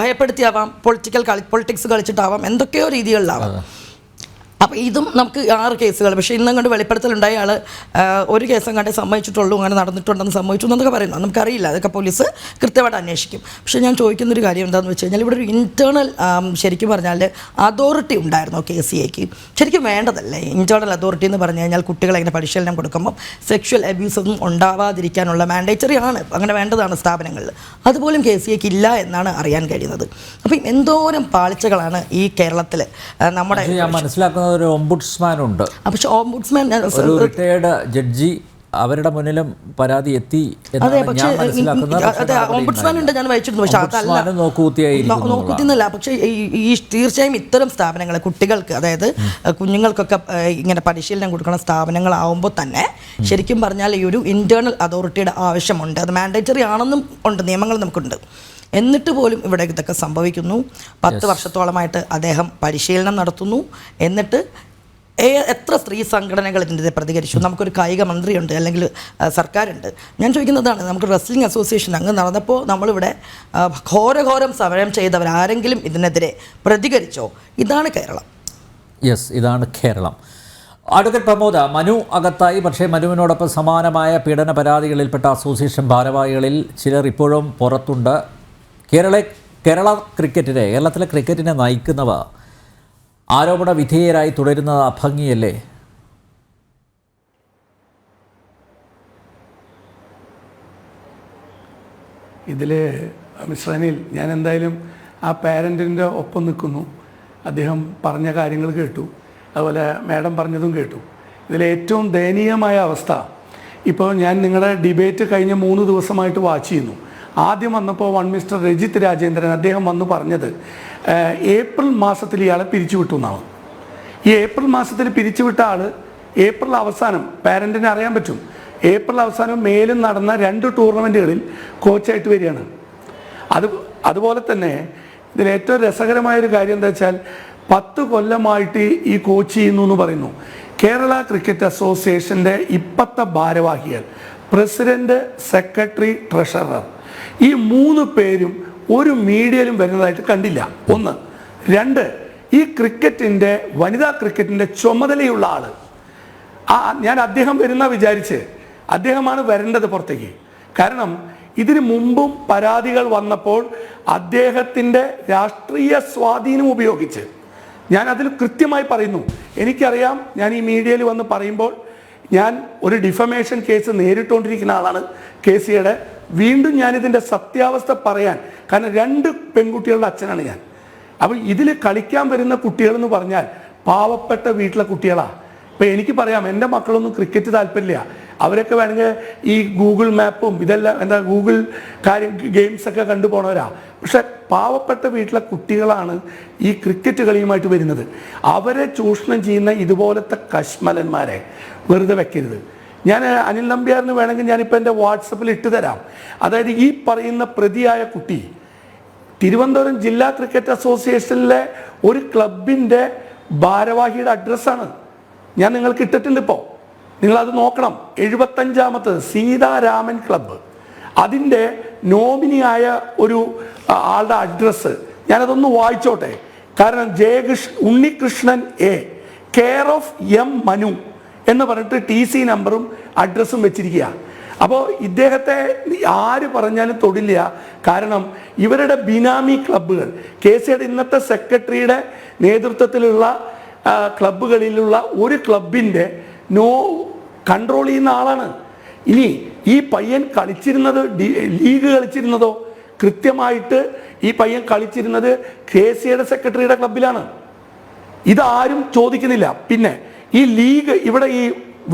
ഭയപ്പെടുത്തിയാവാം, പൊളിറ്റിക്സ് കളിച്ചിട്ടാവാം, എന്തൊക്കെയോ രീതികളിലാവാം. അപ്പോൾ ഇതും നമുക്ക് 6 കേസുകൾ. പക്ഷേ ഇന്നും കണ്ട് വെളിപ്പെടുത്തലുണ്ടായ ആൾ ഒരു കേസും കണ്ടേ സമ്മതിച്ചിട്ടുള്ളൂ, അങ്ങനെ നടന്നിട്ടുണ്ടെന്ന് സമ്മതിച്ചു എന്നൊക്കെ പറയുന്നു. നമുക്കറിയില്ല, അതൊക്കെ പോലീസ് കൃത്യമായിട്ട് അന്വേഷിക്കും. പക്ഷേ ഞാൻ ചോദിക്കുന്നൊരു കാര്യം എന്താണെന്ന് വെച്ച് കഴിഞ്ഞാൽ ഇവിടെ ഒരു ഇൻറ്റേർണൽ ശരിക്കും പറഞ്ഞാൽ അതോറിറ്റി ഉണ്ടായിരുന്നു KCAക്ക്. ശരിക്കും വേണ്ടതല്ലേ ഇൻറ്റേർണൽ അതോറിറ്റി എന്ന് പറഞ്ഞു കഴിഞ്ഞാൽ? കുട്ടികളെ ഇങ്ങനെ പരിശീലനം കൊടുക്കുമ്പം സെക്ഷൽ അബ്യൂസ് ഒന്നും ഉണ്ടാവാതിരിക്കാനുള്ള മാൻഡേറ്ററി ആണ്, അങ്ങനെ വേണ്ടതാണ് സ്ഥാപനങ്ങളിൽ. അതുപോലും KCAക്ക് ഇല്ല എന്നാണ് അറിയാൻ കഴിയുന്നത്. അപ്പം എന്തോരം പാളിച്ചകളാണ് ഈ കേരളത്തിൽ നമ്മുടെ മനസ്സിലാക്കുന്നത്. ഒരു ഓംബുഡ്സ്മാൻ ഉണ്ട്. പക്ഷേ ഓംബുഡ്സ്മാൻ ഒരു റിട്ടയേർഡ് ജഡ്ജി അവരുടെ മുന്നിലും പരാതി എത്തി. ഓംബുഡ്സ്മാൻ ഉണ്ട്, ഞാൻ വായിച്ചിരുന്നു. പക്ഷേ അതല്ല നോക്കൂത്തിന്നല്ല. പക്ഷേ ഈ തീർച്ചയായും ഇത്തരം സ്ഥാപനങ്ങൾ കുട്ടികൾക്ക്, അതായത് കുഞ്ഞുങ്ങൾക്കൊക്കെ ഇങ്ങനെ പരിശീലനം കൊടുക്കുന്ന സ്ഥാപനങ്ങളാവുമ്പോൾ തന്നെ ശരിക്കും പറഞ്ഞാൽ ഈ ഒരു ഇൻറ്റേർണൽ അതോറിറ്റിയുടെ ആവശ്യമുണ്ട്. അത് മാൻഡേറ്ററി ആണെന്നും ഉണ്ട്, നിയമങ്ങൾ നമുക്കുണ്ട്. എന്നിട്ട് പോലും ഇവിടെ ഇതൊക്കെ സംഭവിക്കുന്നു. 10 വർഷത്തോളമായിട്ട് അദ്ദേഹം പരിശീലനം നടത്തുന്നു. എന്നിട്ട് എത്ര സ്ത്രീ സംഘടനകൾ ഇതിൻ്റെ പ്രതികരിച്ചു? നമുക്കൊരു കായിക മന്ത്രിയുണ്ട്, അല്ലെങ്കിൽ സർക്കാരുണ്ട്. ഞാൻ ചോദിക്കുന്നതാണ്, നമുക്ക് റെസ്ലിംഗ് അസോസിയേഷൻ അങ്ങ് നടന്നപ്പോൾ നമ്മളിവിടെ ഘോരഘോരം സമരം ചെയ്തവർ ആരെങ്കിലും ഇതിനെതിരെ പ്രതികരിച്ചോ? ഇതാണ് കേരളം. യെസ്, ഇതാണ് കേരളം. അഡ്വക്കേറ്റ് പ്രമോദ്, മനു അകത്തായി. പക്ഷേ മനുവിനോടൊപ്പം സമാനമായ പീഡന പരാതികളിൽപ്പെട്ട അസോസിയേഷൻ ഭാരവാഹികളിൽ ചിലർ ഇപ്പോഴും പുറത്തുണ്ട്. കേരളത്തിലെ ക്രിക്കറ്റിനെ നയിക്കുന്നവർ ആരോപണ വിധേയരായി തുടരുന്നത് അഭംഗിയല്ലേ? ഇതിൽ മിസ്റ്റർ അനിൽ, ഞാൻ എന്തായാലും ആ പാരൻറ്റിൻ്റെ ഒപ്പം നിൽക്കുന്നു. അദ്ദേഹം പറഞ്ഞ കാര്യങ്ങൾ കേട്ടു, അതുപോലെ മാഡം പറഞ്ഞതും കേട്ടു. ഇതിലേറ്റവും ദയനീയമായ അവസ്ഥ, ഇപ്പോൾ ഞാൻ നിങ്ങളുടെ ഡിബേറ്റ് കഴിഞ്ഞ 3 ദിവസമായിട്ട് വാച്ച് ചെയ്യുന്നു. ആദ്യം വന്നപ്പോൾ മിസ്റ്റർ രജിത് രാജേന്ദ്രൻ അദ്ദേഹം വന്ന് പറഞ്ഞത് ഏപ്രിൽ മാസത്തിൽ ഇയാളെ പിരിച്ചുവിട്ടു എന്നാണ്. ഈ ഏപ്രിൽ മാസത്തിൽ പിരിച്ചുവിട്ട ആൾ ഏപ്രിൽ അവസാനം, പാരൻറ്റിനെ അറിയാൻ പറ്റും, ഏപ്രിൽ അവസാനം മേലും നടന്ന 2 ടൂർണമെൻറ്റുകളിൽ കോച്ചായിട്ട് വരികയാണ്. അതുപോലെ തന്നെ ഇതിലേറ്റവും രസകരമായൊരു കാര്യം എന്താ വെച്ചാൽ 10 കൊല്ലമായിട്ട് ഈ കോച്ച് ചെയ്യുന്നു എന്ന് പറയുന്നു. കേരള ക്രിക്കറ്റ് അസോസിയേഷൻ്റെ ഇപ്പോഴത്തെ ഭാരവാഹികൾ, പ്രസിഡന്റ്, സെക്രട്ടറി, ട്രഷറർ, ഈ 3 പേരും ഒരു മീഡിയയിലും വരുന്നതായിട്ട് കണ്ടില്ല. 1. 2, ഈ ക്രിക്കറ്റിൻ്റെ, വനിതാ ക്രിക്കറ്റിൻ്റെ ചുമതലയുള്ള ആൾ, ഞാൻ അദ്ദേഹം വരുന്ന വിചാരിച്ച്, അദ്ദേഹമാണ് വരേണ്ടത് പുറത്തേക്ക്. കാരണം ഇതിനു മുമ്പും പരാതികൾ വന്നപ്പോൾ അദ്ദേഹത്തിൻ്റെ രാഷ്ട്രീയ സ്വാധീനം ഉപയോഗിച്ച്, ഞാൻ അതിൽ കൃത്യമായി പറയുന്നു, എനിക്കറിയാം, ഞാൻ ഈ മീഡിയയിൽ വന്ന് പറയുമ്പോൾ ഞാൻ ഒരു ഡിഫമേഷൻ കേസ് നേരിട്ടുകൊണ്ടിരിക്കുന്ന ആളാണ് കേസിയുടെ. വീണ്ടും ഞാനിതിൻ്റെ സത്യാവസ്ഥ പറയാൻ, കാരണം 2 പെൺകുട്ടികളുടെ അച്ഛനാണ് ഞാൻ. അപ്പോൾ ഇതിൽ കളിക്കാൻ വരുന്ന കുട്ടികളെന്ന് പറഞ്ഞാൽ പാവപ്പെട്ട വീട്ടിലെ കുട്ടികളാണ്. ഇപ്പോൾ എനിക്ക് പറയാം, എൻ്റെ മക്കളൊന്നും ക്രിക്കറ്റ് താല്പര്യമില്ല, അവരൊക്കെ വേണമെങ്കിൽ ഈ ഗൂഗിൾ മാപ്പും ഇതെല്ലാം ഗൂഗിൾ ഗെയിംസൊക്കെ കണ്ടുപോണവരാ. പക്ഷെ പാവപ്പെട്ട വീട്ടിലെ കുട്ടികളാണ് ഈ ക്രിക്കറ്റ് കളിയുമായിട്ട് വരുന്നത്. അവരെ ചൂഷണം ചെയ്യുന്ന ഇതുപോലത്തെ കശ്മലന്മാരെ വെറുതെ വെക്കരുത്. ഞാൻ അനിൽ നമ്പ്യാറിന് വേണമെങ്കിൽ ഞാനിപ്പോൾ എൻ്റെ വാട്സപ്പിൽ ഇട്ട് തരാം. അതായത് ഈ പറയുന്ന പ്രതിയായ കുട്ടി തിരുവനന്തപുരം ജില്ലാ ക്രിക്കറ്റ് അസോസിയേഷനിലെ ഒരു ക്ലബിൻ്റെ ഭാരവാഹിയുടെ അഡ്രസ്സാണ് ഞാൻ നിങ്ങൾക്ക് ഇട്ടിട്ടുണ്ട്. ഇപ്പോൾ നിങ്ങളത് നോക്കണം. 75ാമത് സീതാരാമൻ ക്ലബ്ബ്, അതിൻ്റെ നോമിനിയായ ഒരു ആളുടെ അഡ്രസ്സ് ഞാനതൊന്ന് വായിച്ചോട്ടെ. കാരണം Unnikrishnan A, care of M Manu എന്ന് പറഞ്ഞിട്ട് TC നമ്പറും അഡ്രസ്സും വെച്ചിരിക്കുക. അപ്പോൾ ഇദ്ദേഹത്തെ ആര് പറഞ്ഞാലും തൊടില്ല. കാരണം ഇവരുടെ ബിനാമി ക്ലബ്ബുകൾ, KCയുടെ ഇന്നത്തെ സെക്രട്ടറിയുടെ നേതൃത്വത്തിലുള്ള ക്ലബ്ബുകളിലുള്ള ഒരു ക്ലബിൻ്റെ കൺട്രോൾ ചെയ്യുന്ന ആളാണ്. ഇനി ഈ പയ്യൻ കളിച്ചിരുന്നത്, ലീഗ് കളിച്ചിരുന്നതോ, കൃത്യമായിട്ട് ഈ പയ്യൻ കളിച്ചിരുന്നത് KCയുടെ സെക്രട്ടറിയുടെ ക്ലബിലാണ്. ഇതാരും ചോദിക്കുന്നില്ല. പിന്നെ ഈ ലീഗ്, ഇവിടെ ഈ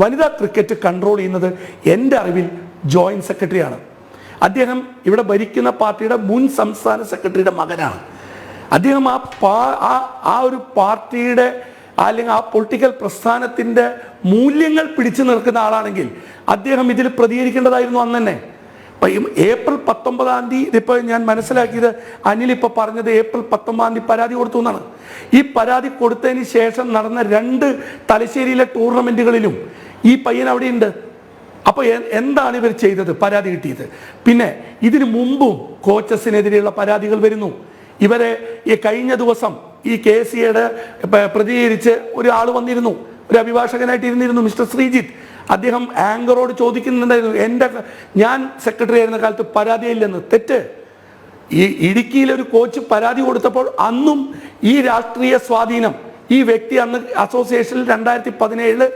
വനിതാ ക്രിക്കറ്റ് കൺട്രോൾ ചെയ്യുന്നത് എൻ്റെ അറിവിൽ ജോയിന്റ് സെക്രട്ടറിയാണ്. അദ്ദേഹം ഇവിടെ ഭരിക്കുന്ന പാർട്ടിയുടെ മുൻ സംസ്ഥാന സെക്രട്ടറിയുടെ മകനാണ്. അദ്ദേഹം ആ ഒരു പാർട്ടിയുടെ അല്ലെങ്കിൽ ആ പൊളിറ്റിക്കൽ പ്രസ്ഥാനത്തിൻ്റെ മൂല്യങ്ങൾ പിടിച്ചു നിൽക്കുന്ന ആളാണെങ്കിൽ അദ്ദേഹം ഇതിൽ പ്രതികരിക്കേണ്ടതായിരുന്നു അന്ന് തന്നെ. ഇപ്പം ഏപ്രിൽ 19-ാം തീയതി, ഇതിപ്പോൾ ഞാൻ മനസ്സിലാക്കിയത് അനിൽ ഇപ്പോൾ പറഞ്ഞത് ഏപ്രിൽ 19-ാം തീയതി പരാതി കൊടുത്തു എന്നാണ്. ഈ പരാതി കൊടുത്തതിന് ശേഷം നടന്ന 2 തലശ്ശേരിയിലെ ടൂർണമെൻറ്റുകളിലും ഈ പയ്യൻ അവിടെയുണ്ട്. അപ്പോൾ എന്താണ് ഇവർ ചെയ്തത്? പരാതി കിട്ടിയത്. പിന്നെ ഇതിനു മുമ്പും കോച്ചസിനെതിരെയുള്ള പരാതികൾ വരുന്നു. ഇവരെ ഈ കഴിഞ്ഞ ദിവസം ഈ KCയുടെ പ്രതികരിച്ച് ഒരാൾ വന്നിരുന്നു, ഒരു അഭിഭാഷകനായിട്ട് ഇരുന്നിരുന്നു, മിസ്റ്റർ ശ്രീജിത്ത്. അദ്ദേഹം ആങ്കറോട് ചോദിക്കുന്നുണ്ടായിരുന്നു, ഞാൻ സെക്രട്ടറി ആയിരുന്ന കാലത്ത് പരാതിയില്ലെന്ന്. തെറ്റ്. ഈ ഇടുക്കിയിലൊരു കോച്ച് പരാതി കൊടുത്തപ്പോൾ അന്നും ഈ രാഷ്ട്രീയ സ്വാധീനം, ഈ വ്യക്തി അന്ന് അസോസിയേഷനിൽ 2017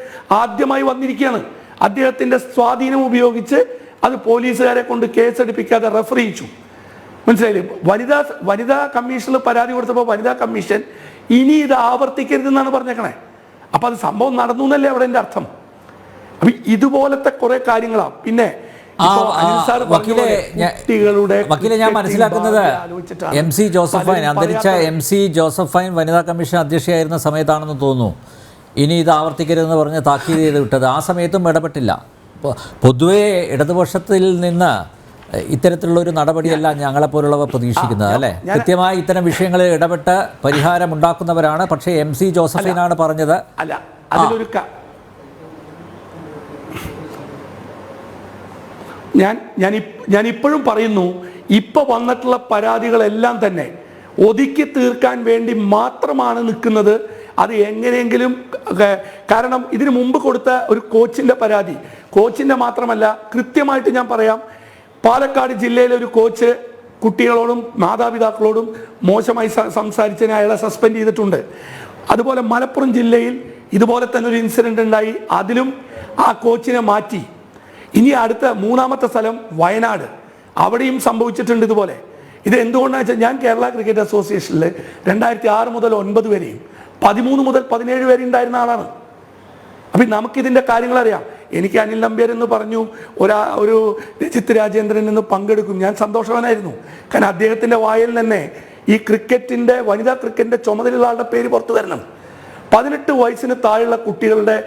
ആദ്യമായി വന്നിരിക്കുകയാണ്. അദ്ദേഹത്തിൻ്റെ സ്വാധീനം ഉപയോഗിച്ച് അത് പോലീസുകാരെ കൊണ്ട് കേസെടുപ്പിക്കാതെ റെഫർ ചെയ്യിച്ചു. മനസ്സിലായില്ലേ? വനിതാ കമ്മീഷനിൽ പരാതി കൊടുത്തപ്പോൾ വനിതാ കമ്മീഷൻ ഇനി ഇത് ആവർത്തിക്കരുതെന്നാണ് പറഞ്ഞേക്കണേ. അപ്പം അത് സംഭവം നടന്നു എന്നല്ലേ അവിടെ എൻ്റെ അർത്ഥം. അപ്പം ഇതുപോലത്തെ കുറെ കാര്യങ്ങളാണ്. പിന്നെ വക്കീലെ, ഞാൻ മനസ്സിലാക്കുന്നത് MC ജോസഫൈൻ, അന്തരിച്ച MC ജോസഫൈൻ വനിതാ കമ്മീഷൻ അധ്യക്ഷയായിരുന്ന സമയത്താണെന്ന് തോന്നുന്നു ഇനി ഇത് ആവർത്തിക്കരുതെന്ന് പറഞ്ഞ് താക്കീത് ചെയ്ത് വിട്ടത്. ആ സമയത്തും ഇടപെട്ടില്ല. പൊതുവേ ഇടതുപക്ഷത്തിൽ നിന്ന് ഇത്തരത്തിലുള്ള ഒരു നടപടിയല്ല ഞങ്ങളെപ്പോലുള്ളവർ പ്രതീക്ഷിക്കുന്നത്, അല്ലേ? കൃത്യമായി ഇത്തരം വിഷയങ്ങളിൽ ഇടപെട്ട് പരിഹാരം ഉണ്ടാക്കുന്നവരാണ്. പക്ഷേ MC ജോസഫൈനാണ് പറഞ്ഞത് അതിലൊരു ഞാൻ ഇപ്പോഴും പറയുന്നു, ഇപ്പൊ വന്നിട്ടുള്ള പരാതികളെല്ലാം തന്നെ ഒതുക്കി തീർക്കാൻ വേണ്ടി മാത്രമാണ് നിൽക്കുന്നത്. അത് എങ്ങനെയെങ്കിലും, കാരണം ഇതിനു മുമ്പ് കൊടുത്ത ഒരു കോച്ചിന്റെ പരാതി, കോച്ചിന്റെ മാത്രമല്ല, കൃത്യമായിട്ട് ഞാൻ പറയാം, പാലക്കാട് ജില്ലയിലെ ഒരു കോച്ച് കുട്ടികളോടും മാതാപിതാക്കളോടും മോശമായി സംസാരിച്ചതിന് അയാളെ സസ്പെൻഡ് ചെയ്തിട്ടുണ്ട്. അതുപോലെ മലപ്പുറം ജില്ലയിൽ ഇതുപോലെ തന്നെ ഒരു ഇൻസിഡന്റ് ഉണ്ടായി, അതിലും ആ കോച്ചിനെ മാറ്റി. ഇനി അടുത്ത മൂന്നാമത്തെ സ്ഥലം വയനാട്, അവിടെയും സംഭവിച്ചിട്ടുണ്ട് ഇതുപോലെ. ഇത് എന്തുകൊണ്ടാണെന്ന് വെച്ചാൽ, ഞാൻ കേരള ക്രിക്കറ്റ് അസോസിയേഷനിൽ 2006 മുതൽ 9 വരെയും 13 മുതൽ 17 വരെ ഉണ്ടായിരുന്ന ആളാണ്. അപ്പം നമുക്കിതിൻ്റെ കാര്യങ്ങൾ അറിയാം. എനിക്ക് അനിൽ നമ്പ്യാർ എന്ന് പറഞ്ഞു ഒരു രജിത് രാജേന്ദ്രൻ എന്ന് പങ്കെടുക്കും, ഞാൻ സന്തോഷവാനായിരുന്നു. കാരണം അദ്ദേഹത്തിൻ്റെ വായിൽ തന്നെ ഈ ക്രിക്കറ്റിൻ്റെ, വനിതാ ക്രിക്കറ്റിൻ്റെ ചുമതലയുള്ള ആളുടെ പേര് പുറത്തു വരണം. 18 വയസ്സിന് താഴെയുള്ള കുട്ടികളുടെ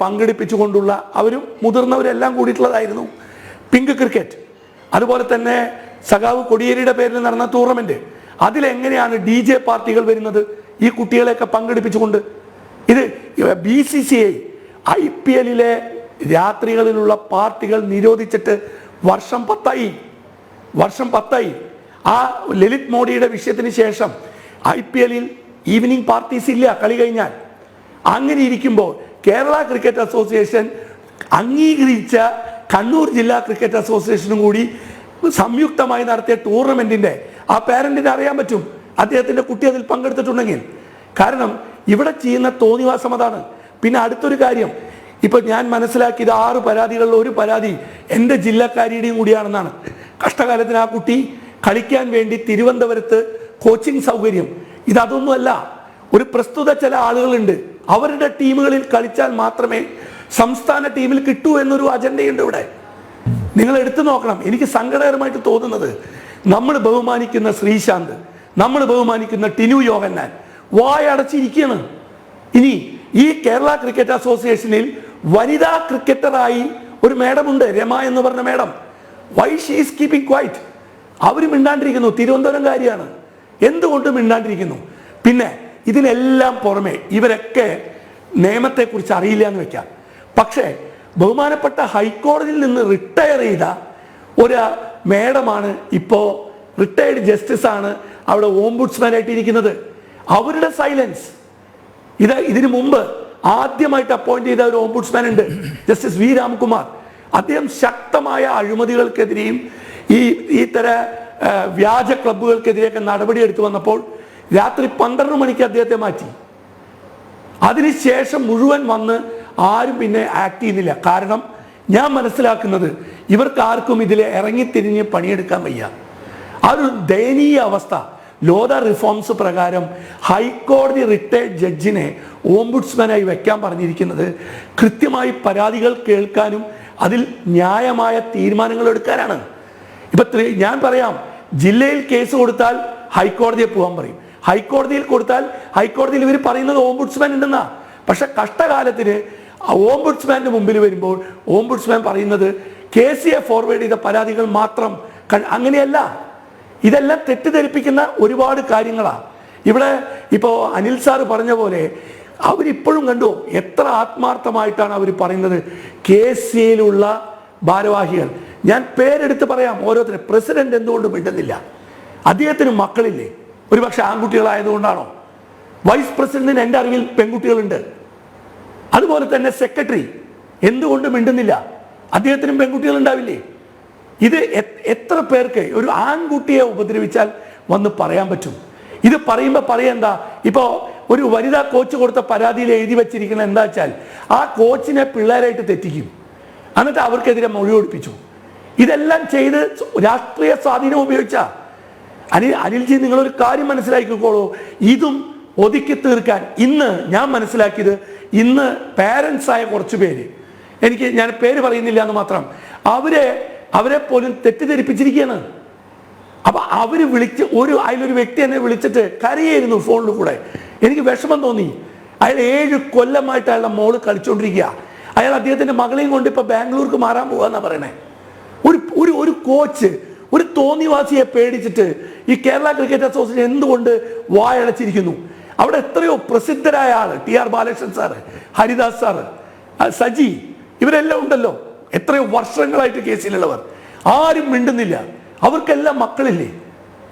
പങ്കെടുപ്പിച്ചുകൊണ്ടുള്ള, അവരും മുതിർന്നവരെല്ലാം കൂടിയിട്ടുള്ളതായിരുന്നു പിങ്ക് ക്രിക്കറ്റ്. അതുപോലെ തന്നെ സഖാവ് കൊടിയേരിയുടെ പേരിൽ നടന്ന ടൂർണമെന്റ്, അതിലെങ്ങനെയാണ് DJ പാർട്ടികൾ വരുന്നത് ഈ കുട്ടികളെയൊക്കെ പങ്കെടുപ്പിച്ചുകൊണ്ട്? ഇത് BCCI IPL-ലെ രാത്രികളിലുള്ള പാർട്ടികൾ നിരോധിച്ചിട്ട് വർഷം 10ആയി. ആ ലളിത് മോഡിയുടെ വിഷയത്തിന് ശേഷം IPL-ൽ ഈവനിങ് പാർട്ടീസ് ഇല്ല കളി കഴിഞ്ഞാൽ. അങ്ങനെ ഇരിക്കുമ്പോൾ കേരള ക്രിക്കറ്റ് അസോസിയേഷൻ അംഗീകരിച്ച കണ്ണൂർ ജില്ലാ ക്രിക്കറ്റ് അസോസിയേഷനും കൂടി സംയുക്തമായി നടത്തിയ ടൂർണമെന്റിന്റെ ആ പാരന്റിന് അറിയാൻ പറ്റും അദ്ദേഹത്തിന്റെ കുട്ടി അതിൽ പങ്കെടുത്തിട്ടുണ്ടെങ്കിൽ. കാരണം ഇവിടെ ചെയ്യുന്ന തോന്നിവാസം അതാണ്. പിന്നെ അടുത്തൊരു കാര്യം, ഇപ്പൊ ഞാൻ മനസ്സിലാക്കിയത് 6 പരാതികളിൽ ഒരു പരാതി എൻ്റെ ജില്ലക്കാരിയുടെയും കൂടിയാണെന്നാണ്. കഷ്ടകാലത്തിന് ആ കുട്ടി കളിക്കാൻ വേണ്ടി തിരുവനന്തപുരത്ത് കോച്ചിങ് സൗകര്യം, ഇതൊന്നുമല്ല. ഒരു പ്രസ്തുത ചില ആളുകളുണ്ട്, അവരുടെ ടീമുകളിൽ കളിച്ചാൽ മാത്രമേ സംസ്ഥാന ടീമിൽ കിട്ടൂ എന്നൊരു അജണ്ടയുണ്ട് ഇവിടെ. നിങ്ങൾ എടുത്തു നോക്കണം. എനിക്ക് സങ്കടകരമായിട്ട് തോന്നുന്നത്, നമ്മൾ ബഹുമാനിക്കുന്ന ശ്രീശാന്ത്, നമ്മൾ ബഹുമാനിക്കുന്ന ടിനു യോഹന്നാൻ വായടച്ചിരിക്കുകയാണ്. ഇനി ഈ കേരള ക്രിക്കറ്റ് അസോസിയേഷനിൽ വനിതാ ക്രിക്കറ്ററായി ഒരു മേഡമുണ്ട്, രമ എന്ന് പറഞ്ഞ madam. Why she is keeping quiet? അവർ മിണ്ടാണ്ടിരിക്കുന്നു. തിരുവനന്തപുരംകാരിയാണ്, എന്തുകൊണ്ട് മിണ്ടാണ്ടിരിക്കുന്നു? പിന്നെ ഇതിനെല്ലാം പുറമെ ഇവരൊക്കെ നിയമത്തെക്കുറിച്ച് അറിയില്ല എന്ന് വെക്കാം. പക്ഷേ ബഹുമാനപ്പെട്ട ഹൈക്കോടതിയിൽ നിന്ന് റിട്ടയർ ചെയ്ത ഒരു മേഡമാണ് ഇപ്പോൾ റിട്ടയർഡ് ജസ്റ്റിസാണ് അവിടെ ഓംബുഡ്സ്മാനായിട്ട് ഇരിക്കുന്നത്. അവരുടെ സൈലൻസ്, ഇതിനു മുമ്പ് ആദ്യമായിട്ട് അപ്പോയിന്റ് ചെയ്ത ഒരു ഓംബുഡ്സ്മാൻ ഉണ്ട്, ജസ്റ്റിസ് വി രാംകുമാർ. അദ്ദേഹം ശക്തമായ അഴിമതികൾക്കെതിരെയും ഈ തര വ്യാജ ക്ലബ്ബുകൾക്കെതിരെയൊക്കെ നടപടിയെടുത്തു വന്നപ്പോൾ രാത്രി 12 മണിക്ക് അദ്ദേഹത്തെ മാറ്റി. അതിനുശേഷം മുഴുവൻ വന്ന് ആരും പിന്നെ ആക്ട് ചെയ്യുന്നില്ല. കാരണം ഞാൻ മനസ്സിലാക്കുന്നത്, ഇവർക്ക് ആർക്കും ഇതിൽ ഇറങ്ങിത്തിരിഞ്ഞ് പണിയെടുക്കാൻ വയ്യ. ആ ഒരു ദയനീയ അവസ്ഥ. ലോധ റിഫോംസ് പ്രകാരം ഹൈക്കോടതി റിട്ടയർഡ് ജഡ്ജിനെ ഓംബുഡ്സ്മാനായി വെക്കാൻ പറഞ്ഞിരിക്കുന്നത് കൃത്യമായി പരാതികൾ കേൾക്കാനും അതിൽ ന്യായമായ തീരുമാനങ്ങൾ എടുക്കാനാണ്. ഇപ്പൊ ഞാൻ പറയാം, ജില്ലയിൽ കേസ് കൊടുത്താൽ ഹൈക്കോടതിയെ പോകാൻ പറയും, ഹൈക്കോടതിയിൽ കൊടുത്താൽ ഹൈക്കോടതിയിൽ ഇവർ പറയുന്നത് ഓംബുഡ്സ്മാൻ ഉണ്ടെന്നാ. പക്ഷെ കഷ്ടകാലത്തിന് ഓംബുഡ്സ്മാന്റെ മുമ്പിൽ വരുമ്പോൾ ഓംബുഡ്സ്മാൻ പറയുന്നത് KCA ഫോർവേഡ് ചെയ്ത പരാതികൾ മാത്രം. അങ്ങനെയല്ല, ഇതെല്ലാം തെറ്റിദ്ധരിപ്പിക്കുന്ന ഒരുപാട് കാര്യങ്ങളാണ് ഇവിടെ. ഇപ്പോൾ അനിൽ സാറ് പറഞ്ഞ പോലെ അവരിപ്പോഴും കണ്ടു എത്ര ആത്മാർത്ഥമായിട്ടാണ് അവർ പറയുന്നത്. KCAയിലുള്ള ഭാരവാഹികൾ, ഞാൻ പേരെടുത്ത് പറയാം ഓരോരുത്തരും. പ്രസിഡന്റ് എന്തുകൊണ്ട് മിണ്ടുന്നില്ല? അദ്ദേഹത്തിന് മക്കളില്ലേ? ഒരുപക്ഷെ ആൺകുട്ടികളായതുകൊണ്ടാണോ? വൈസ് പ്രസിഡന്റിന് എൻ്റെ അറിവിൽ പെൺകുട്ടികളുണ്ട്. അതുപോലെ തന്നെ സെക്രട്ടറി എന്തുകൊണ്ട് മിണ്ടുന്നില്ല? അദ്ദേഹത്തിനും പെൺകുട്ടികൾ ഉണ്ടാവില്ലേ? ഇത് എത്ര പേർക്ക് ഒരു ആൺകുട്ടിയെ ഉപദ്രവിച്ചാൽ വന്ന് പറയാൻ പറ്റും? ഇത് പറയുമ്പോൾ പറയണ്ട. ഇപ്പോൾ ഒരു വനിതാ കോച്ച് കൊടുത്ത പരാതിയിൽ എഴുതി വെച്ചിരിക്കുന്നത് എന്താ വെച്ചാൽ, ആ കോച്ചിനെ പിള്ളേരായിട്ട് തെറ്റിക്കും, എന്നിട്ട് അവർക്കെതിരെ മൊഴി കൊടുപ്പിച്ചു. ഇതെല്ലാം ചെയ്ത് രാഷ്ട്രീയ സ്വാധീനം ഉപയോഗിച്ച അനിൽജി, നിങ്ങളൊരു കാര്യം മനസ്സിലാക്കിക്കോളൂ, ഇതും ഒതുക്കി തീർക്കാൻ ഇന്ന് ഞാൻ മനസ്സിലാക്കിയത്, ഇന്ന് പാരൻസ് ആയ കുറച്ച് പേര്, ഞാൻ പേര് പറയുന്നില്ല എന്ന് മാത്രം, അവരെ പോലും തെറ്റിദ്ധരിപ്പിച്ചിരിക്കുകയാണ്. അപ്പൊ അവര് അതിലൊരു വ്യക്തി എന്നെ വിളിച്ചിട്ട് കരയായിരുന്നു ഫോണിൽ കൂടെ. എനിക്ക് വിഷമം തോന്നി. അയാൾ 7 കൊല്ലമായിട്ട് അയാളുടെ മോള് കളിച്ചോണ്ടിരിക്കുക. അയാൾ അദ്ദേഹത്തിന്റെ മകളെയും കൊണ്ട് ഇപ്പൊ ബാംഗ്ലൂർക്ക് മാറാൻ പോകാന്നാ പറയണേ. ഒരു കോച്ച് ഒരു തോന്നിവാസിയെ പേടിച്ചിട്ട് ഈ കേരള ക്രിക്കറ്റ് അസോസിയേഷൻ എന്തുകൊണ്ട് വായടച്ചിരിക്കുന്നു? അവിടെ എത്രയോ പ്രസിദ്ധരായ ആള് TR Balakrishnan sir, Haridas sir, Saji, ഇവരെല്ലാം ഉണ്ടല്ലോ, എത്രയോ വർഷങ്ങളായിട്ട് കേസിലുള്ളവർ. ആരും മിണ്ടുന്നില്ല. അവർക്കെല്ലാം മക്കളില്ലേ?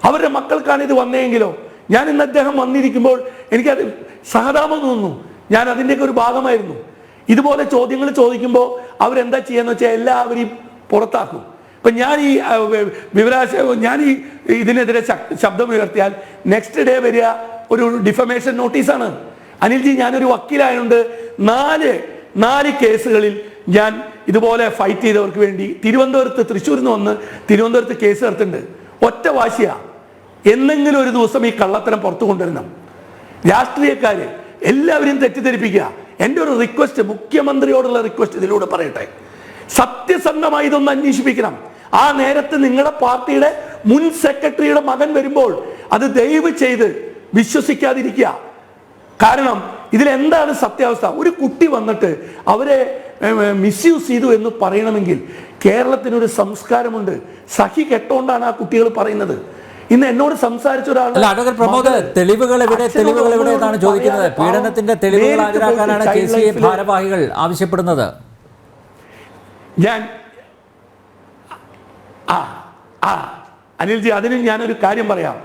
അവരുടെ മക്കൾക്കാണ് ഇത് വന്നതെങ്കിലോ? ഞാൻ ഇന്ന് അദ്ദേഹം വന്നിരിക്കുമ്പോൾ എനിക്കത് സഹതാപം തോന്നുന്നു. ഞാൻ അതിൻ്റെയൊക്കെ ഒരു ഭാഗമായിരുന്നു. ഇതുപോലെ ചോദ്യങ്ങൾ ചോദിക്കുമ്പോൾ അവരെന്താ ചെയ്യാന്ന് വെച്ചാൽ എല്ലാവരെയും പുറത്താക്കും. ഇപ്പം ഞാൻ ഈ ഞാൻ ഈ ഇതിനെതിരെ ശബ്ദമുയർത്തിയാൽ നെക്സ്റ്റ് ഡേ വരിക ഒരു ഡിഫമേഷൻ നോട്ടീസാണ്. അനിൽജി, ഞാനൊരു വക്കീലായതുകൊണ്ട് നാല് കേസുകളിൽ ഞാൻ ഇതുപോലെ ഫൈറ്റ് ചെയ്തവർക്ക് വേണ്ടി തൃശ്ശൂരിൽ നിന്ന് വന്ന് തിരുവനന്തപുരത്ത് കേസ് എടുത്തിട്ടുണ്ട്. ഒറ്റ വാശിയാ, എന്നെങ്കിലും ഒരു ദിവസം ഈ കള്ളത്തരം പുറത്തു കൊണ്ടുവരണം. രാഷ്ട്രീയക്കാര് എല്ലാവരെയും തെറ്റിദ്ധരിപ്പിക്കുക. എൻ്റെ ഒരു റിക്വസ്റ്റ്, മുഖ്യമന്ത്രിയോടുള്ള റിക്വസ്റ്റ് ഇതിലൂടെ പറയട്ടെ, സത്യസന്ധമായി ഇതൊന്ന് അന്വേഷിപ്പിക്കണം. ആ നേരത്ത് നിങ്ങളുടെ പാർട്ടിയുടെ മുൻ സെക്രട്ടറിയുടെ മകൻ വരുമ്പോൾ അത് ദയവ് ചെയ്ത് വിശ്വസിക്കാതിരിക്കുക. കാരണം ഇതിലെന്താണ് സത്യാവസ്ഥ? ഒരു കുട്ടി വന്നിട്ട് അവരെ മിസ്യൂസ് ചെയ്തു എന്ന് പറയണമെങ്കിൽ കേരളത്തിനൊരു സംസ്കാരമുണ്ട്. സഹി കെട്ടോണ്ടാണ് ആ കുട്ടികൾ പറയുന്നത്. ഇന്ന് എന്നോട് സംസാരിച്ച ഒരാൾ തെളിവുകൾ എവിടെ എന്നാണ് ചോദിക്കുന്നത്. പീഡനത്തിന്റെ തെളിവുകൾ ഹാജരാക്കാനാണ് KCA ഭാരവാഹികൾ ആവശ്യപ്പെടുന്നത്. അനിൽജി, അതിന് ഞാനൊരു കാര്യം പറയാം.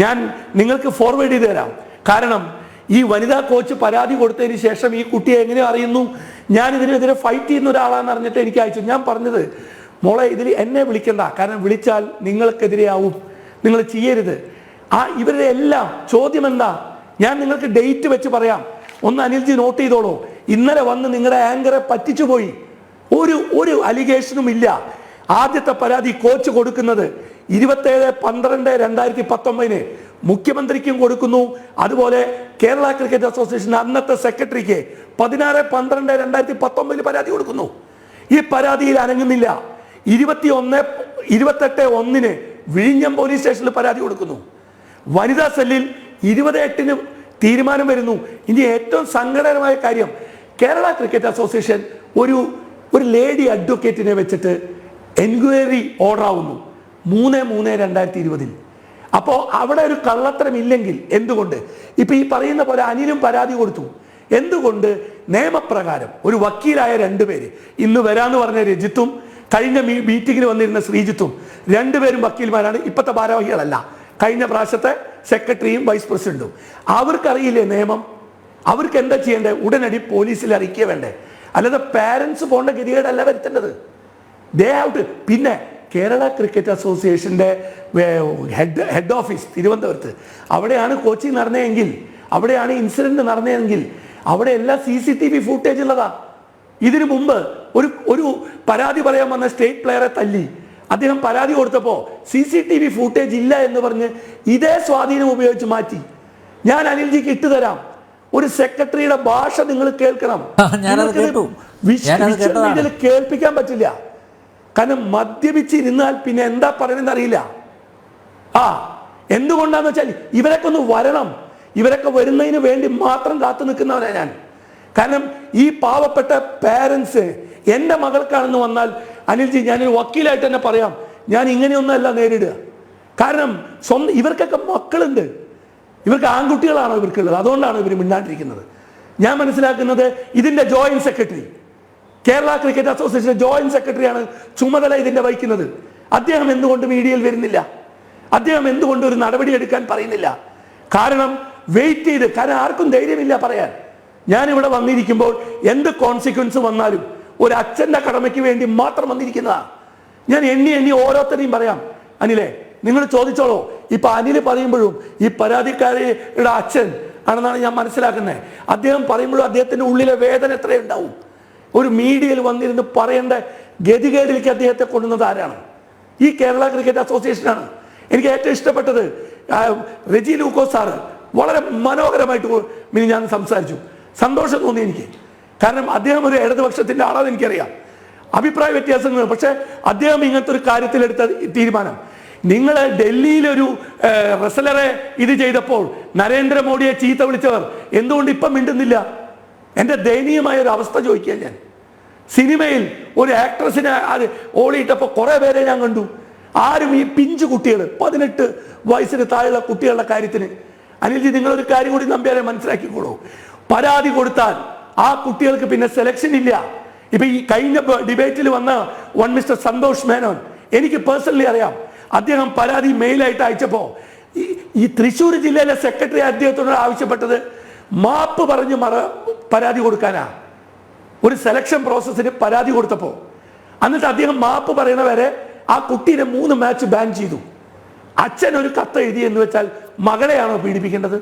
ഞാൻ നിങ്ങൾക്ക് ഫോർവേഡ് ചെയ്ത് തരാം. കാരണം ഈ വനിതാ കോച്ച് പരാതി കൊടുത്തതിന് ശേഷം ഈ കുട്ടിയെ എങ്ങനെ അറിയുന്നു, ഞാൻ ഇതിനെതിരെ ഫൈറ്റ് ചെയ്യുന്ന ഒരാളാണെന്ന് അറിഞ്ഞിട്ട് എനിക്ക് അയച്ചു. ഞാൻ പറഞ്ഞത്, മോളെ ഇതിൽ എന്നെ വിളിക്കണ്ട, കാരണം വിളിച്ചാൽ നിങ്ങൾക്കെതിരെയാവും, നിങ്ങൾ ചെയ്യരുത്. ഇവരുടെ എല്ലാം ചോദ്യം എന്താ? ഞാൻ നിങ്ങൾക്ക് ഡേറ്റ് വെച്ച് പറയാം. ഒന്ന് അനിൽജി നോട്ട് ചെയ്തോളൂ. ഇന്നലെ വന്ന് നിങ്ങളുടെ ആങ്കറെ പറ്റിച്ചുപോയി. ഒരു അലിഗേഷനും ഇല്ല. ആദ്യത്തെ പരാതി കോച്ച് കൊടുക്കുന്നത് 27/12/2019 മുഖ്യമന്ത്രിക്കും കൊടുക്കുന്നു. അതുപോലെ കേരള ക്രിക്കറ്റ് അസോസിയേഷൻ അന്നത്തെ സെക്രട്ടറിക്ക് 16/12/2019 പരാതി കൊടുക്കുന്നു. ഈ പരാതിയിൽ അനങ്ങുന്നില്ല. 28/1 വിഴിഞ്ഞം പോലീസ് സ്റ്റേഷനിൽ പരാതി കൊടുക്കുന്നു. വനിതാ സെല്ലിൽ 28 തീരുമാനം വരുന്നു. ഇനി ഏറ്റവും സങ്കടകരമായ കാര്യം, കേരള ക്രിക്കറ്റ് അസോസിയേഷൻ ഒരു ലേഡി അഡ്വക്കേറ്റിനെ വെച്ചിട്ട് എൻക്വയറി ഓർഡർ ആവുന്നു 3/3/2020. അപ്പോൾ അവിടെ ഒരു കള്ളത്തരം ഇല്ലെങ്കിൽ എന്തുകൊണ്ട് ഇപ്പൊ ഈ പറയുന്ന പോലെ അനിലും പരാതി കൊടുത്തു? എന്തുകൊണ്ട് നിയമപ്രകാരം ഒരു വക്കീലായ രണ്ടുപേര്, ഇന്ന് വരാന്ന് പറഞ്ഞ രജിത്തും കഴിഞ്ഞ മീറ്റിങ്ങിന് വന്നിരുന്ന ശ്രീജിത്തും, രണ്ടുപേരും വക്കീൽമാരാണ്, ഇപ്പോഴത്തെ ഭാരവാഹികളല്ല, കഴിഞ്ഞ പ്രാവശ്യത്തെ സെക്രട്ടറിയും വൈസ് പ്രസിഡന്റും. അവർക്കറിയില്ലേ നിയമം? അവർക്ക് എന്താ ചെയ്യേണ്ടത്? ഉടനടി പോലീസിൽ അറിയിക്കുക വേണ്ടേ? അല്ലാതെ പാരൻസ് പോകേണ്ട ഗതികേടല്ല വരുത്തേണ്ടത്. പിന്നെ കേരള ക്രിക്കറ്റ് അസോസിയേഷൻ്റെ ഹെഡ് ഓഫീസ് തിരുവനന്തപുരത്ത്, അവിടെയാണ് കോച്ചിങ് നടന്നതെങ്കിൽ, അവിടെയാണ് ഇൻസിഡന്റ് നടന്നതെങ്കിൽ അവിടെ എല്ലാ CCTV ഫൂട്ടേജ് ഉള്ളതാ. ഇതിനു മുമ്പ് ഒരു പരാതി പറയാൻ വന്ന സ്റ്റേറ്റ് പ്ലെയറെ തല്ലി അദ്ദേഹം പരാതി കൊടുത്തപ്പോൾ CCTV ഫൂട്ടേജ് ഇല്ല എന്ന് പറഞ്ഞ് ഇതേ സ്വാധീനം ഉപയോഗിച്ച് മാറ്റി. ഞാൻ അനിൽജിക്ക് ഇട്ടുതരാം. ഒരു സെക്രട്ടറിയുടെ ഭാഷ നിങ്ങൾ കേൾക്കണം. കേൾപ്പിക്കാൻ പറ്റില്ല. കാരണം മദ്യപിച്ചിരുന്നാൽ പിന്നെ എന്താ പറയുന്നത് അറിയില്ല. എന്തുകൊണ്ടാന്ന് വെച്ചാൽ ഇവരൊക്കെ ഒന്ന് വരണം. ഇവരൊക്കെ വരുന്നതിന് വേണ്ടി മാത്രം കാത്തു നിൽക്കുന്നവരാ ഞാൻ. കാരണം ഈ പാവപ്പെട്ട പാരൻസ് എൻ്റെ മകൾക്കാണെന്ന് വന്നാൽ, അനിൽജി, ഞാനൊരു വക്കീലായിട്ട് തന്നെ പറയാം, ഞാൻ ഇങ്ങനെയൊന്നല്ല നേരിടുക. കാരണം ഇവർക്കൊക്കെ മക്കളുണ്ട്. ഇവർക്ക് ആൺകുട്ടികളാണോ ഇവർക്കുള്ളത്? അതുകൊണ്ടാണ് ഇവർ മിണ്ടാണ്ടിരിക്കുന്നത്. ഞാൻ മനസ്സിലാക്കുന്നത് ഇതിൻ്റെ joint secretary, Kerala cricket association joint സെക്രട്ടറിയാണ് ചുമതല ഇതിൻ്റെ വഹിക്കുന്നത്. അദ്ദേഹം എന്തുകൊണ്ട് മീഡിയയിൽ വരുന്നില്ല? അദ്ദേഹം എന്തുകൊണ്ട് ഒരു നടപടി എടുക്കാൻ പറയുന്നില്ല? കാരണം വെയിറ്റ് ചെയ്ത്, കാരണം ആർക്കും ധൈര്യമില്ല പറയാൻ. ഞാനിവിടെ വന്നിരിക്കുമ്പോൾ എന്ത് കോൺസിക്വൻസ് വന്നാലും ഒരു അച്ഛൻ്റെ കടമയ്ക്ക് വേണ്ടി മാത്രം വന്നിരിക്കുന്നതാണ്. ഞാൻ എണ്ണി ഓരോരുത്തരെയും പറയാം. അനിലേ, നിങ്ങൾ ചോദിച്ചോളൂ. ഇപ്പൊ അനിൽ പറയുമ്പോഴും ഈ പരാതിക്കാരിയുടെ അച്ഛൻ ആണെന്നാണ് ഞാൻ മനസ്സിലാക്കുന്നത്. അദ്ദേഹം പറയുമ്പോഴും അദ്ദേഹത്തിന്റെ ഉള്ളിലെ വേദന എത്രയുണ്ടാവും. ഒരു മീഡിയയിൽ വന്നിരുന്ന് പറയേണ്ട ഗതികേടിലേക്ക് അദ്ദേഹത്തെ കൊണ്ടുവന്നത് ആരാണ്? ഈ കേരള ക്രിക്കറ്റ് അസോസിയേഷനാണ്. എനിക്ക് ഏറ്റവും ഇഷ്ടപ്പെട്ടത് റെജി ലൂക്കോ സാറ് വളരെ മനോഹരമായിട്ട് ഞാൻ സംസാരിച്ചു. സന്തോഷം തോന്നി എനിക്ക്. കാരണം അദ്ദേഹം ഒരു ഇടതുപക്ഷത്തിന്റെ ആളാണെന്ന് എനിക്കറിയാം. അഭിപ്രായ വ്യത്യാസങ്ങൾ, പക്ഷെ അദ്ദേഹം ഇങ്ങനത്തെ ഒരു കാര്യത്തിലെടുത്ത തീരുമാനം, നിങ്ങൾ ഡൽഹിയിലൊരു റെസ്ലറെ ഇത് ചെയ്തപ്പോൾ നരേന്ദ്രമോദിയെ ചീത്ത വിളിച്ചവർ എന്തുകൊണ്ട് ഇപ്പം മിണ്ടുന്നില്ല? എൻ്റെ ദയനീയമായ ഒരു അവസ്ഥ ചോദിക്കുക. ഞാൻ സിനിമയിൽ ഒരു ആക്ട്രസിനെ ഓളിയിട്ടപ്പോൾ കുറേ പേരെ ഞാൻ കണ്ടു. ആരും ഈ പിഞ്ചു കുട്ടികൾ, 18 വയസ്സിന് താഴെയുള്ള കുട്ടികളുടെ കാര്യത്തിന്, അനിൽജി, നിങ്ങളൊരു കാര്യം കൂടി നമ്പ്യാരെ മനസ്സിലാക്കിക്കോളൂ. പരാതി കൊടുത്താൽ ആ കുട്ടികൾക്ക് പിന്നെ സെലക്ഷൻ ഇല്ല. ഇപ്പൊ ഈ കഴിഞ്ഞ ഡിബേറ്റിൽ വന്ന മിസ്റ്റർ സന്തോഷ് മേനോൻ, എനിക്ക് പേഴ്സണലി അറിയാം. അദ്ദേഹം പരാതി മെയിലായിട്ട് അയച്ചപ്പോ ഈ തൃശ്ശൂർ ജില്ലയിലെ സെക്രട്ടറി അദ്ദേഹത്തോട് ആവശ്യപ്പെട്ടത് മാപ്പ് പറഞ്ഞ് പരാതി കൊടുക്കാനാ. ഒരു സെലക്ഷൻ പ്രോസസ്സിന് പരാതി കൊടുത്തപ്പോൾ എന്നിട്ട് അദ്ദേഹം മാപ്പ് പറയുന്നവരെ ആ കുട്ടീനെ 3 മാച്ച് ബാൻ ചെയ്തു. അച്ഛൻ ഒരു കത്ത് എഴുതി എന്ന് വെച്ചാൽ മകളെയാണോ പീഡിപ്പിക്കേണ്ടത്?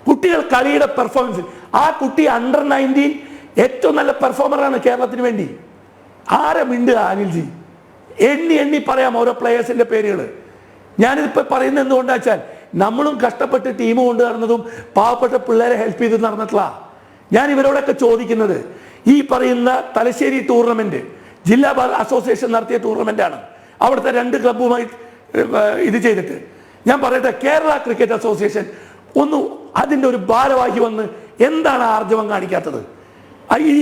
കുട്ടികൾ കളിയുടെ പെർഫോമൻസ്, ആ കുട്ടി അണ്ടർ 19 ഏറ്റവും നല്ല പെർഫോമറാണ് കേരളത്തിന് വേണ്ടി. ആരെ മിണ്ടുക അനിൽജി? എണ്ണി പറയാം ഓരോ പ്ലേയേഴ്സിന്റെ പേരുകൾ. ഞാനിതിപ്പോൾ പറയുന്നത് എന്തുകൊണ്ടാ വെച്ചാൽ നമ്മളും കഷ്ടപ്പെട്ട് ടീം കൊണ്ട് നടന്നതും പാവപ്പെട്ട പിള്ളേരെ ഹെൽപ്പ് ചെയ്ത് നടന്നിട്ടുള്ള. ഞാൻ ഇവരോടൊക്കെ ചോദിക്കുന്നത്, ഈ പറയുന്ന തലശ്ശേരി ടൂർണമെന്റ് ജില്ലാ അസോസിയേഷൻ നടത്തിയ ടൂർണമെന്റാണ്. അവിടുത്തെ 2 ക്ലബ്ബുമായി ഇത് ചെയ്തിട്ട് ഞാൻ പറയട്ടെ, കേരള ക്രിക്കറ്റ് അസോസിയേഷൻ അതിൻ്റെ ഒരു ഭാരവാഹി വന്ന് എന്താണ് ആർജവം കാണിക്കാത്തത്? ഈ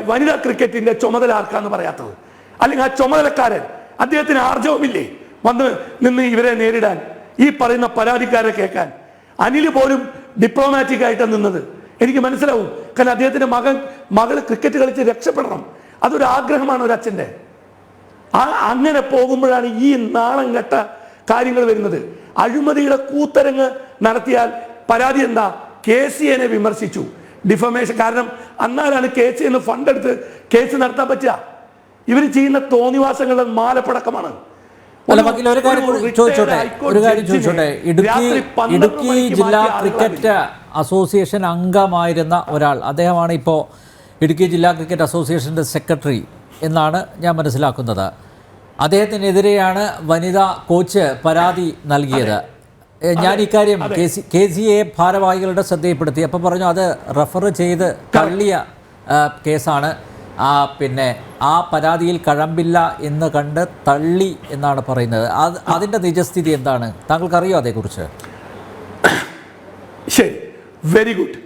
വനിതാ ക്രിക്കറ്റിന്റെ ചുമതല ആർക്കാന്ന് പറയാത്തത്? അല്ലെങ്കിൽ ആ ചുമതലക്കാരൻ അദ്ദേഹത്തിന് ആർജവമില്ലേ വന്ന് നിന്ന് ഇവരെ നേരിടാൻ, ഈ പറയുന്ന പരാതിക്കാരെ കേൾക്കാൻ? അനിൽ പോലും ഡിപ്ലോമാറ്റിക് ആയിട്ട് നിന്നത് എനിക്ക് മനസ്സിലാവും. കാരണം അദ്ദേഹത്തിന്റെ മകൾ ക്രിക്കറ്റ് കളിച്ച് രക്ഷപ്പെടണം, അതൊരു ആഗ്രഹമാണ് ഒരു അച്ഛൻ്റെ. അങ്ങനെ പോകുമ്പോഴാണ് ഈ നാണം കെട്ട കാര്യങ്ങൾ വരുന്നത്. അഴിമതിയുടെ കൂത്തരങ്ങ് നടത്തിയാൽ പരാതി എന്താ? KCA വിമർശിച്ചു, ഡിഫമേഷൻ. കാരണം എന്നാലാണ് KCA ഫണ്ട് എടുത്ത് കേസ് നടത്താൻ പറ്റുക. ഇവർ ചെയ്യുന്ന തോന്നിവാസങ്ങളുടെ മാലപ്പടക്കമാണ്. ഒരു കാര്യം ചോദിച്ചോട്ടെ, ഇടുക്കി ജില്ലാ ക്രിക്കറ്റ് അസോസിയേഷൻ അംഗമായിരുന്ന ഒരാൾ, അദ്ദേഹമാണ് ഇപ്പോൾ ഇടുക്കി ജില്ലാ ക്രിക്കറ്റ് അസോസിയേഷൻ്റെ സെക്രട്ടറി എന്നാണ് ഞാൻ മനസ്സിലാക്കുന്നത്. അദ്ദേഹത്തിനെതിരെയാണ് വനിതാ കോച്ച് പരാതി നൽകിയത്. ഞാൻ ഇക്കാര്യം KCA ഭാരവാഹികളുടെ ശ്രദ്ധയിൽപ്പെടുത്തി. അപ്പം പറഞ്ഞു അത് റെഫർ ചെയ്ത് തള്ളിയ കേസാണ്. പിന്നെ ആ പരാതിയിൽ കഴമ്പില്ല എന്ന് കണ്ട് തള്ളി എന്നാണ് പറയുന്നത്. അതിൻ്റെ നിജസ്ഥിതി എന്താണ്? താങ്കൾക്കറിയോ അതേക്കുറിച്ച്? ശരി, വെരി ഗുഡ്.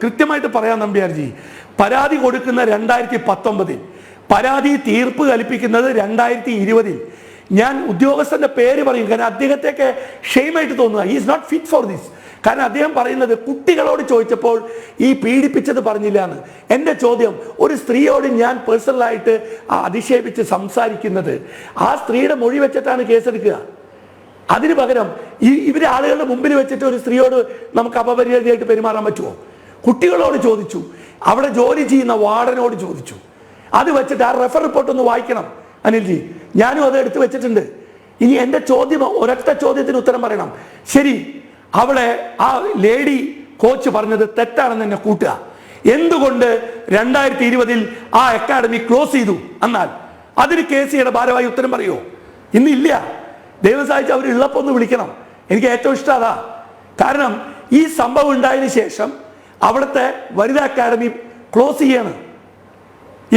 കൃത്യമായിട്ട് പറയാം നമ്പ്യാർജി. പരാതി കൊടുക്കുന്ന 2019, പരാതി തീർപ്പ് കൽപ്പിക്കുന്നത് 2020. ഞാൻ ഉദ്യോഗസ്ഥന്റെ പേര് പറയും, കാരണം അദ്ദേഹത്തെയൊക്കെ ഷെയിമായിട്ട് തോന്നുക. Is not fit for this. കാരണം അദ്ദേഹം പറയുന്നത് കുട്ടികളോട് ചോദിച്ചപ്പോൾ ഈ പീഡിപ്പിച്ചത് പറഞ്ഞില്ല എന്ന്. എൻ്റെ ചോദ്യം, ഒരു സ്ത്രീയോട് ഞാൻ പേഴ്സണലായിട്ട് അധിക്ഷേപിച്ച് സംസാരിക്കുന്നത് ആ സ്ത്രീയുടെ മൊഴി വെച്ചിട്ടാണ് കേസെടുക്കുക. അതിന് പകരം ഇവരെ ആളുകളുടെ മുമ്പിൽ വെച്ചിട്ട് ഒരു സ്ത്രീയോട് നമുക്ക് അപമര്യാദയായിട്ട് പെരുമാറാൻ പറ്റുമോ? കുട്ടികളോട് ചോദിച്ചു, അവിടെ ജോലി ചെയ്യുന്ന വാർഡനോട് ചോദിച്ചു. അത് വെച്ചിട്ട് ആ റെഫർ റിപ്പോർട്ട് ഒന്ന് വായിക്കണം അനിൽജി. ഞാനും അത് എടുത്തു വെച്ചിട്ടുണ്ട്. ഇനി എൻ്റെ ചോദ്യം, ഒരൊറ്റ ചോദ്യത്തിന് ഉത്തരം പറയണം. ശരി, അവിടെ ആ ലേഡി കോച്ച് പറഞ്ഞത് തെറ്റാണെന്ന് എന്നെ കൂട്ടുക. എന്തുകൊണ്ട് 2020 ആ അക്കാഡമി ക്ലോസ് ചെയ്തു? എന്നാൽ അതിന് KCA ഭാരവാഹി ഉത്തരം പറയുമോ? ഇന്നില്ല. ദൈവം സഹായിച്ച് അവർ ഉള്ളപ്പോൾ ഒന്ന് വിളിക്കണം. എനിക്ക് ഏറ്റവും ഇഷ്ടം അതാ. കാരണം ഈ സംഭവം ഉണ്ടായതിനു ശേഷം അവിടുത്തെ വനിതാ അക്കാഡമി ക്ലോസ് ചെയ്യാണ്.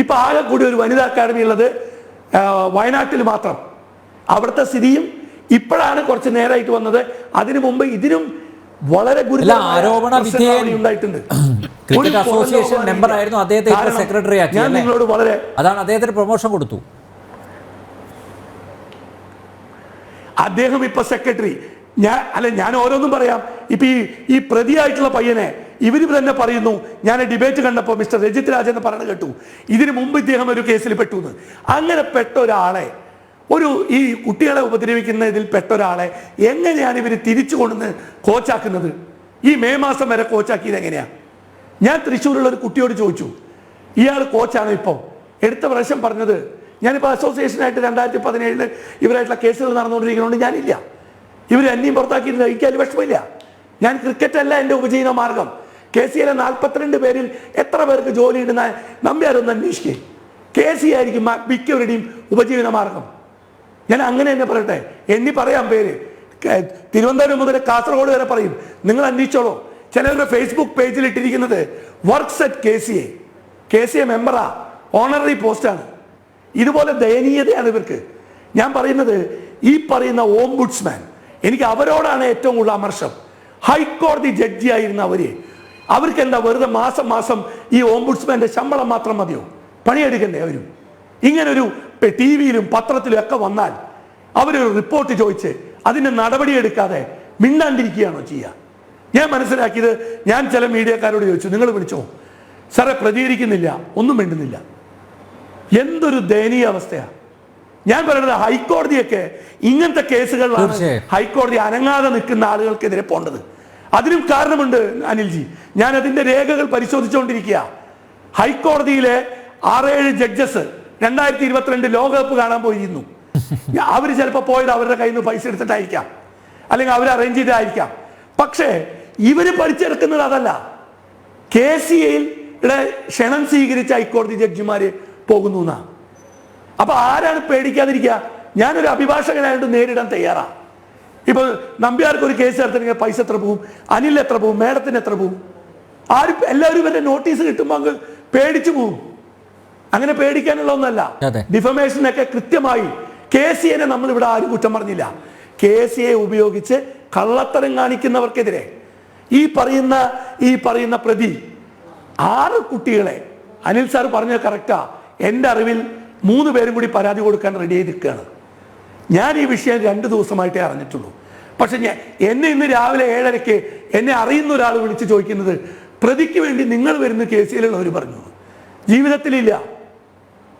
ഇപ്പൊ ആകെ കൂടി ഒരു വനിതാ അക്കാഡമി ഉള്ളത് വയനാട്ടിൽ മാത്രം. അവിടുത്തെ സ്ഥിതിയും ഇപ്പോഴാണ് കുറച്ച് നേരമായിട്ട് വന്നത്. അതിനു മുമ്പ് ഇതിനും വളരെ ഉണ്ടായിട്ടുണ്ട്. ക്രിക്കറ്റ് അസോസിയേഷൻ മെമ്പർ ആയിരുന്നു, അദ്ദേഹത്തെ സെക്രട്ടറി ആക്കി. ഞാൻ നിങ്ങളോട് വളരെ അതാണ് അദ്ദേഹത്തിന് പ്രൊമോഷൻ കൊടുത്തു. അദ്ദേഹം ഇപ്പൊ സെക്രട്ടറി. ഞാൻ ഓരോന്നും പറയാം. ഇപ്പൊ ഈ പ്രതിയായിട്ടുള്ള പയ്യനെ ഇവര് തന്നെ പറയുന്നു, ഞാൻ ഡിബേറ്റ് കണ്ടപ്പോൾ മിസ്റ്റർ രജിത് രാജ് എന്ന് പറഞ്ഞു കേട്ടു, ഇതിനു മുമ്പ് ഇദ്ദേഹം ഒരു കേസിൽ പെട്ടു എന്ന്. അങ്ങനെ പെട്ട ഒരാളെ, ഈ കുട്ടികളെ ഉപദ്രവിക്കുന്നതിൽ പെട്ട ഒരാളെ എങ്ങനെയാണ് ഇവർ തിരിച്ചു കൊണ്ടുവന്ന് കോച്ചാക്കുന്നത്? ഈ മെയ് മാസം വരെ കോച്ചാക്കിയത് എങ്ങനെയാ? ഞാൻ തൃശ്ശൂരുള്ള ഒരു കുട്ടിയോട് ചോദിച്ചു, ഇയാൾ കോച്ചാണ് ഇപ്പോൾ. എടുത്ത പ്രാവശ്യം പറഞ്ഞത്, ഞാനിപ്പോൾ അസോസിയേഷനായിട്ട് 2017 ഇവരായിട്ടുള്ള കേസുകൾ നടന്നുകൊണ്ടിരിക്കുന്നതുകൊണ്ട് ഞാനില്ല. ഇവർ എന്നെയും പുറത്താക്കിയിട്ടില്ല. എനിക്ക് അതിൽ വിഷമമില്ല. ഞാൻ ക്രിക്കറ്റ് അല്ല എൻ്റെ ഉപജീവന മാർഗം. KCA 42 പേരിൽ എത്ര പേർക്ക് ജോലി ഇടുന്ന നമ്പ്യാരൊന്ന് അന്വേഷിക്കേ. KCA ആയിരിക്കും മിക്കവരുടെയും ഉപജീവന മാർഗം. ഞാൻ അങ്ങനെ തന്നെ പറയട്ടെ, എണ്ണി പറയാം പേര്. തിരുവനന്തപുരം മുതൽ കാസർഗോഡ് വരെ പറയും. നിങ്ങൾ അന്വേഷിച്ചോളൂ. ചിലരുടെ ഫേസ്ബുക്ക് പേജിൽ ഇട്ടിരിക്കുന്നത് വർക്ക്സ് അറ്റ് KCA മെമ്പറാ, ഓണററി പോസ്റ്റാണ്. ഇതുപോലെ ദയനീയതയാണ് ഇവർക്ക്. ഞാൻ പറയുന്നത്, ഈ പറയുന്ന ഓംബുഡ്സ്മാൻ, എനിക്ക് അവരോടാണ് ഏറ്റവും കൂടുതൽ അമർഷം. ഹൈക്കോടതി ജഡ്ജി ആയിരുന്ന അവർക്ക് എന്താ വെറുതെ മാസം ഈ ഓംബുഡ്സ്മാന്റെ ശമ്പളം മാത്രം മതിയോ? പണിയെടുക്കണ്ടേ അവരും? ഇങ്ങനൊരു TV-യിലും പത്രത്തിലും ഒക്കെ വന്നാൽ അവരൊരു റിപ്പോർട്ട് ചോദിച്ച് അതിന് നടപടിയെടുക്കാതെ മിണ്ടാണ്ടിരിക്കുകയാണോ ചെയ്യുക? ഞാൻ മനസ്സിലാക്കിയത്, ഞാൻ ചില മീഡിയക്കാരോട് ചോദിച്ചു, നിങ്ങൾ വിളിച്ചോ? സാറേ പ്രതികരിക്കുന്നില്ല, ഒന്നും വേണ്ടുന്നില്ല. എന്തൊരു ദയനീയ അവസ്ഥയാണ്. ഞാൻ പറയുന്നത് ഹൈക്കോടതിയൊക്കെ ഇങ്ങനത്തെ കേസുകളിലാണ് ഹൈക്കോടതി അനങ്ങാതെ നിൽക്കുന്ന ആളുകൾക്കെതിരെ പോണ്ടത്. അതിനും കാരണമുണ്ട് അനിൽജി. ഞാൻ അതിന്റെ രേഖകൾ പരിശോധിച്ചുകൊണ്ടിരിക്കുക. ഹൈക്കോടതിയിലെ 6-7 ജഡ്ജസ് 2022 ലോകകപ്പ് കാണാൻ പോയിരുന്നു. അവർ ചിലപ്പോൾ പോയത് അവരുടെ കയ്യിൽ നിന്ന് പൈസ എടുത്തിട്ടായിരിക്കാം, അല്ലെങ്കിൽ അവർ അറേഞ്ച് ചെയ്തായിരിക്കാം. പക്ഷേ ഇവര് പഠിച്ചെടുക്കുന്നത് അതല്ല. KCAയുടെ ക്ഷണം സ്വീകരിച്ച ഹൈക്കോടതി ജഡ്ജിമാര് പോകുന്നു എന്നാ. അപ്പൊ ആരാണ് പേടിക്കാതിരിക്കുക? ഞാനൊരു അഭിഭാഷകനായിട്ട് നേരിടാൻ തയ്യാറാ. ഇപ്പൊ നമ്പ്യാർക്ക് ഒരു കേസ് എടുത്തിട്ടുണ്ടെങ്കിൽ പൈസ എത്ര പോവും, അനിൽ എത്ര പോവും, മേഡത്തിന് എത്ര പോവും? ആരും എല്ലാവരും ഇവരുടെ നോട്ടീസ് കിട്ടുമ്പോൾ അങ്ങ് പേടിച്ചു പോവും. അങ്ങനെ പേടിക്കാനുള്ള ഒന്നല്ല. ഡിഫമേഷനൊക്കെ കൃത്യമായി KCAനെ നമ്മൾ ഇവിടെ ആരും കുറ്റം പറഞ്ഞില്ല. KCA ഉപയോഗിച്ച് കള്ളത്തരം കാണിക്കുന്നവർക്കെതിരെ ഈ പറയുന്ന പ്രതി 6 കുട്ടികളെ, അനിൽ സാർ പറഞ്ഞത് കറക്റ്റാ, എൻ്റെ അറിവിൽ 3 പേരും കൂടി പരാതി കൊടുക്കാൻ റെഡി ചെയ്ത് നിൽക്കുകയാണ്. ഞാൻ ഈ വിഷയം 2 ദിവസമായിട്ടേ അറിഞ്ഞിട്ടുള്ളൂ. പക്ഷെ എന്നെ ഇന്ന് രാവിലെ 7:30 എന്നെ അറിയുന്ന ഒരാൾ വിളിച്ച് ചോദിക്കുന്നത്, പ്രതിക്ക് വേണ്ടി നിങ്ങൾ വരുന്ന KCAയിലുള്ളവർ പറഞ്ഞു. ജീവിതത്തിലില്ല.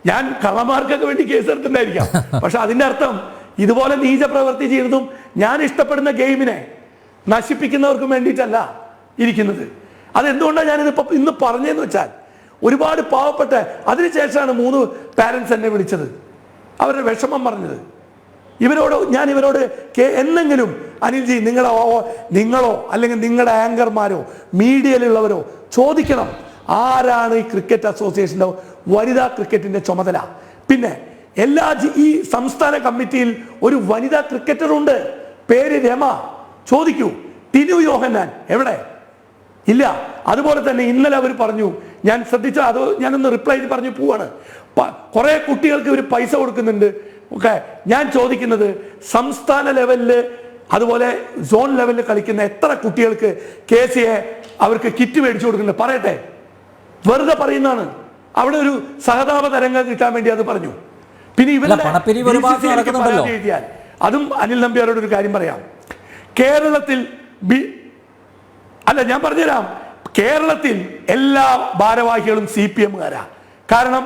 ഞാൻ കള്ളന്മാർക്കൊക്കെ വേണ്ടി കേസ് എടുത്തിട്ടുണ്ടായിരിക്കാം, പക്ഷെ അതിൻ്റെ അർത്ഥം ഇതുപോലെ നീച പ്രവൃത്തി ചെയ്യുന്നതും ഞാൻ ഇഷ്ടപ്പെടുന്ന ഗെയിമിനെ നശിപ്പിക്കുന്നവർക്കും വേണ്ടിയിട്ടല്ല ഇരിക്കുന്നത്. അതെന്തുകൊണ്ടാണ് ഞാനിതിപ്പോൾ ഇന്ന് പറഞ്ഞതെന്ന് വെച്ചാൽ, ഒരുപാട് പാവപ്പെട്ട, അതിനുശേഷമാണ് 3 പാരൻസ് എന്നെ വിളിച്ചത്, അവരുടെ വിഷമം പറഞ്ഞത്. ഞാൻ ഇവരോട് എന്നെങ്കിലും അനിൽജി നിങ്ങളോ അല്ലെങ്കിൽ നിങ്ങളുടെ ആങ്കർമാരോ മീഡിയയിലുള്ളവരോ ചോദിക്കണം, ആരാണ് ഈ ക്രിക്കറ്റ് അസോസിയേഷൻ്റെ വനിതാ ക്രിക്കറ്റിന്റെ ചുമതല? പിന്നെ ഈ സംസ്ഥാന കമ്മിറ്റിയിൽ ഒരു വനിതാ ക്രിക്കറ്ററുണ്ട്, പേര് രമ. ചോദിക്കൂ, ടിനു യോഹന്നാൻ എവിടെ? ഇല്ല. അതുപോലെ തന്നെ ഇന്നലെ അവർ പറഞ്ഞു, ഞാൻ ശ്രദ്ധിച്ച, അത് ഞാനൊന്ന് റിപ്ലൈ ചെയ്ത് പറഞ്ഞു പോവാണ്, കുറെ കുട്ടികൾക്ക് ഇവർ പൈസ കൊടുക്കുന്നുണ്ട്. ഓക്കെ, ഞാൻ ചോദിക്കുന്നത്, സംസ്ഥാന ലെവലില് അതുപോലെ സോൺ ലെവലിൽ കളിക്കുന്ന എത്ര കുട്ടികൾക്ക് KCA അവർക്ക് കിറ്റ് മേടിച്ചു കൊടുക്കുന്നുണ്ട്? പറയട്ടെ, വെറുതെ പറയുന്നതാണ്. അവിടെ ഒരു സഹതാപ തരംഗം കിട്ടാൻ വേണ്ടി അത് പറഞ്ഞു. പിന്നെ ഇവരുടെ എഴുതിയാൽ, അതും അനിൽ നമ്പ്യാരോട് ഒരു കാര്യം പറയാം. കേരളത്തിൽ ഞാൻ പറഞ്ഞുതരാം, കേരളത്തിൽ എല്ലാ ഭാരവാഹികളും CPMകാരാ. കാരണം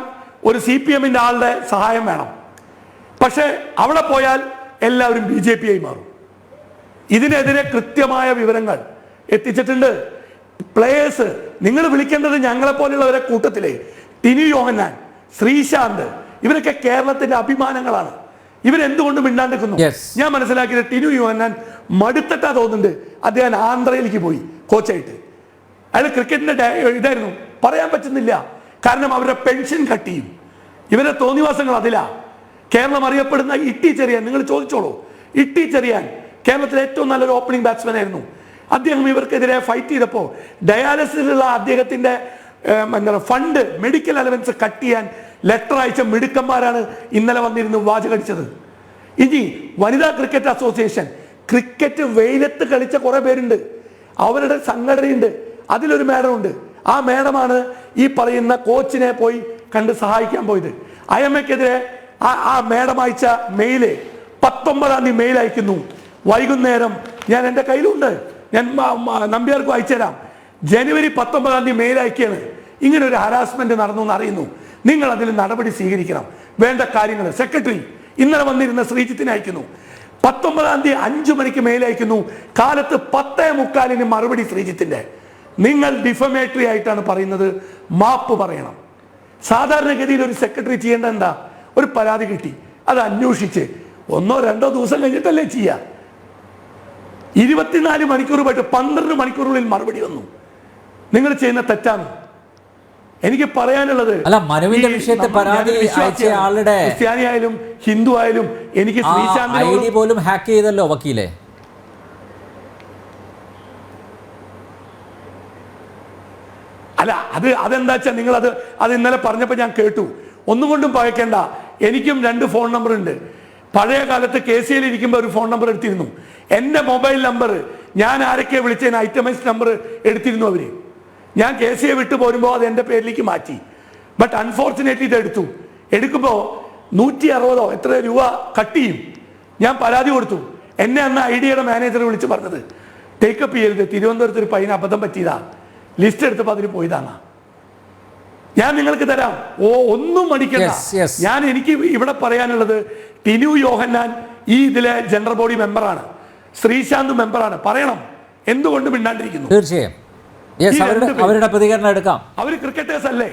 ഒരു CPMന്റെ ആളുടെ സഹായം വേണം. പക്ഷെ അവിടെ പോയാൽ എല്ലാവരും BJP ആയി മാറും. ഇതിനെതിരെ കൃത്യമായ വിവരങ്ങൾ എത്തിച്ചിട്ടുണ്ട്. പ്ലേയേഴ്സ്, നിങ്ങൾ വിളിക്കേണ്ടത് ഞങ്ങളെ പോലെയുള്ളവരെ കൂട്ടത്തിലെ ടിനു യോഹന്നാൻ, ശ്രീശാന്ത്, ഇവരൊക്കെ കേരളത്തിന്റെ അഭിമാനങ്ങളാണ്. ഇവരെന്തുകൊണ്ട് മിണ്ടാണ്ടിരിക്കുന്നു? ഞാൻ മനസ്സിലാക്കിയത്, ടിനു യോഹന്നാൻ മടുത്തിട്ടാ തോന്നുന്നുണ്ട്. അദ്ദേഹം ആന്ധ്രയിലേക്ക് പോയി കോച്ചായിട്ട്. അയാൾ ക്രിക്കറ്റിന്റെ ഇതായിരുന്നു, പറയാൻ പറ്റുന്നില്ല. കാരണം അവരുടെ പെൻഷൻ കട്ട് ചെയ്യും. ഇവരുടെ തോന്നിവാസങ്ങൾ അതിലാ. കേരളം അറിയപ്പെടുന്ന ഇട്ടി ചെറിയാൻ, നിങ്ങൾ ചോദിച്ചോളൂ. ഇട്ടി ചെറിയാൻ കേരളത്തിലെ ഏറ്റവും നല്ലൊരു ഓപ്പണിംഗ് ബാറ്റ്സ്മാൻ ആയിരുന്നു. അദ്ദേഹം ഇവർക്കെതിരെ ഫൈറ്റ് ചെയ്തപ്പോൾ ഡയാലിസിലുള്ള അദ്ദേഹത്തിന്റെ ഫണ്ട്, മെഡിക്കൽ അലവൻസ് കട്ട് ചെയ്യാൻ ലെറ്റർ അയച്ച മിടുക്കന്മാരാണ് ഇന്നലെ വന്നിരുന്ന് വാചകടിച്ചത്. ഇനി വനിതാ ക്രിക്കറ്റ് അസോസിയേഷൻ, ക്രിക്കറ്റ് വെയിലത്ത് കളിച്ച കുറെ പേരുണ്ട്, അവരുടെ സംഘടനയുണ്ട്. അതിലൊരു മേഡമുണ്ട്. ആ മേഡമാണ് ഈ പറയുന്ന കോച്ചിനെ പോയി കണ്ട് സഹായിക്കാൻ പോയത്. IMAക്കെതിരെ ആ മേഡം അയച്ച മെയില് 19-ാം തീയതി മെയിൽ അയക്കുന്നു. വൈകുന്നേരം, ഞാൻ എൻ്റെ കയ്യിലുണ്ട്, ഞാൻ നമ്പ്യാർക്കും അയച്ചുതരാം. ജനുവരി 19-ാം തീയതി മെയിൽ അയക്കുകയാണ്, ഇങ്ങനെ ഒരു ഹരാസ്മെന്റ് നടന്നു എന്ന് അറിയുന്നു, നിങ്ങൾ അതിൽ നടപടി സ്വീകരിക്കണം, വേണ്ട കാര്യങ്ങൾ. സെക്രട്ടറി ഇന്നലെ വന്നിരുന്ന ശ്രീജിത്തിനെ അയക്കുന്നു. 19-ാം തീയതി 5 മണിക്ക് മെയിൽ അയക്കുന്നു. കാലത്ത് 10:45 മറുപടി ശ്രീജിത്തിന്റെ. നിങ്ങൾ ഡിഫമേറ്ററി ആയിട്ടാണ് പറയുന്നത്, മാപ്പ് പറയണം. സാധാരണഗതിയിൽ ഒരു സെക്രട്ടറി ചെയ്യേണ്ട എന്താ? ഒരു പരാതി കിട്ടി, അത് അന്വേഷിച്ച് 1-2 ദിവസം കഴിഞ്ഞിട്ടല്ലേ ചെയ്യുക. 24 മണിക്കൂർ പോയിട്ട് 12 മണിക്കൂറുള്ളിൽ മറുപടി വന്നു. നിങ്ങൾ ചെയ്യുന്ന തെറ്റാണ്. എനിക്ക് പറയാനുള്ളത്, മനുവിന്റെ വിഷയത്തെ പരാതി അയച്ച ആളുടെ ക്രിസ്ത്യാനി ആയാലും ഹിന്ദു ആയാലും, എനിക്ക് ശ്രീശാന്ത് പോലും ഹാക്ക് ചെയ്തല്ലോ വക്കീലെ. അല്ല, അതെന്താ വെച്ചാൽ നിങ്ങൾ അത് ഇന്നലെ പറഞ്ഞപ്പോൾ ഞാൻ കേട്ടു. ഒന്നും കൊണ്ടും പഴക്കേണ്ട. എനിക്കും 2 ഫോൺ നമ്പർ ഉണ്ട്. പഴയ കാലത്ത് KCAയിൽ ഇരിക്കുമ്പോൾ ഒരു ഫോൺ നമ്പർ എടുത്തിരുന്നു. എൻ്റെ മൊബൈൽ നമ്പർ ഞാൻ ആരൊക്കെ വിളിച്ചതിന് ഐറ്റമൈസ് നമ്പർ എടുത്തിരുന്നു അവർ. ഞാൻ KCA വിട്ടു പോരുമ്പോൾ അത് എൻ്റെ പേരിലേക്ക് മാറ്റി. ബട്ട് അൺഫോർച്ചുനേറ്റ്ലി ഇത് എടുക്കുമ്പോൾ 160 എത്ര രൂപ കട്ട് ചെയ്യും. ഞാൻ പരാതി കൊടുത്തു. എന്നെ അന്ന് ഐഡിയയുടെ മാനേജർ വിളിച്ച് പറഞ്ഞത്, ടേക്കപ്പ് ചെയ്യരുത്, തിരുവനന്തപുരത്ത് ഒരു പയ്യന് അബദ്ധം പറ്റിയതാ, ലിസ്റ്റ് എടുത്തപ്പോൾ അതിന് പോയതാണ്. ഞാൻ നിങ്ങൾക്ക് തരാം, ഒന്നും മടിക്കണ്ട. Yes. എനിക്ക് ഇവിടെ പറയാനുള്ളത്, ടിനു യോഹന്നാൻ ഈ ഇതിലെ ജനറൽ ബോഡി മെമ്പറാണ്, ശ്രീശാന്ത് മെമ്പറാണ്. പറയണം എന്തുകൊണ്ട് മിണ്ടാണ്ടിരിക്കുന്നു. തീർച്ചയായും അവരുടെ പ്രതികരണം എടുക്കാം. അവർ ക്രിക്കറ്റേഴ്സ് അല്ലേ?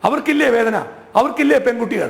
അവർക്കില്ലേ വേദന? അവർക്കില്ലേ പെൺകുട്ടികൾ?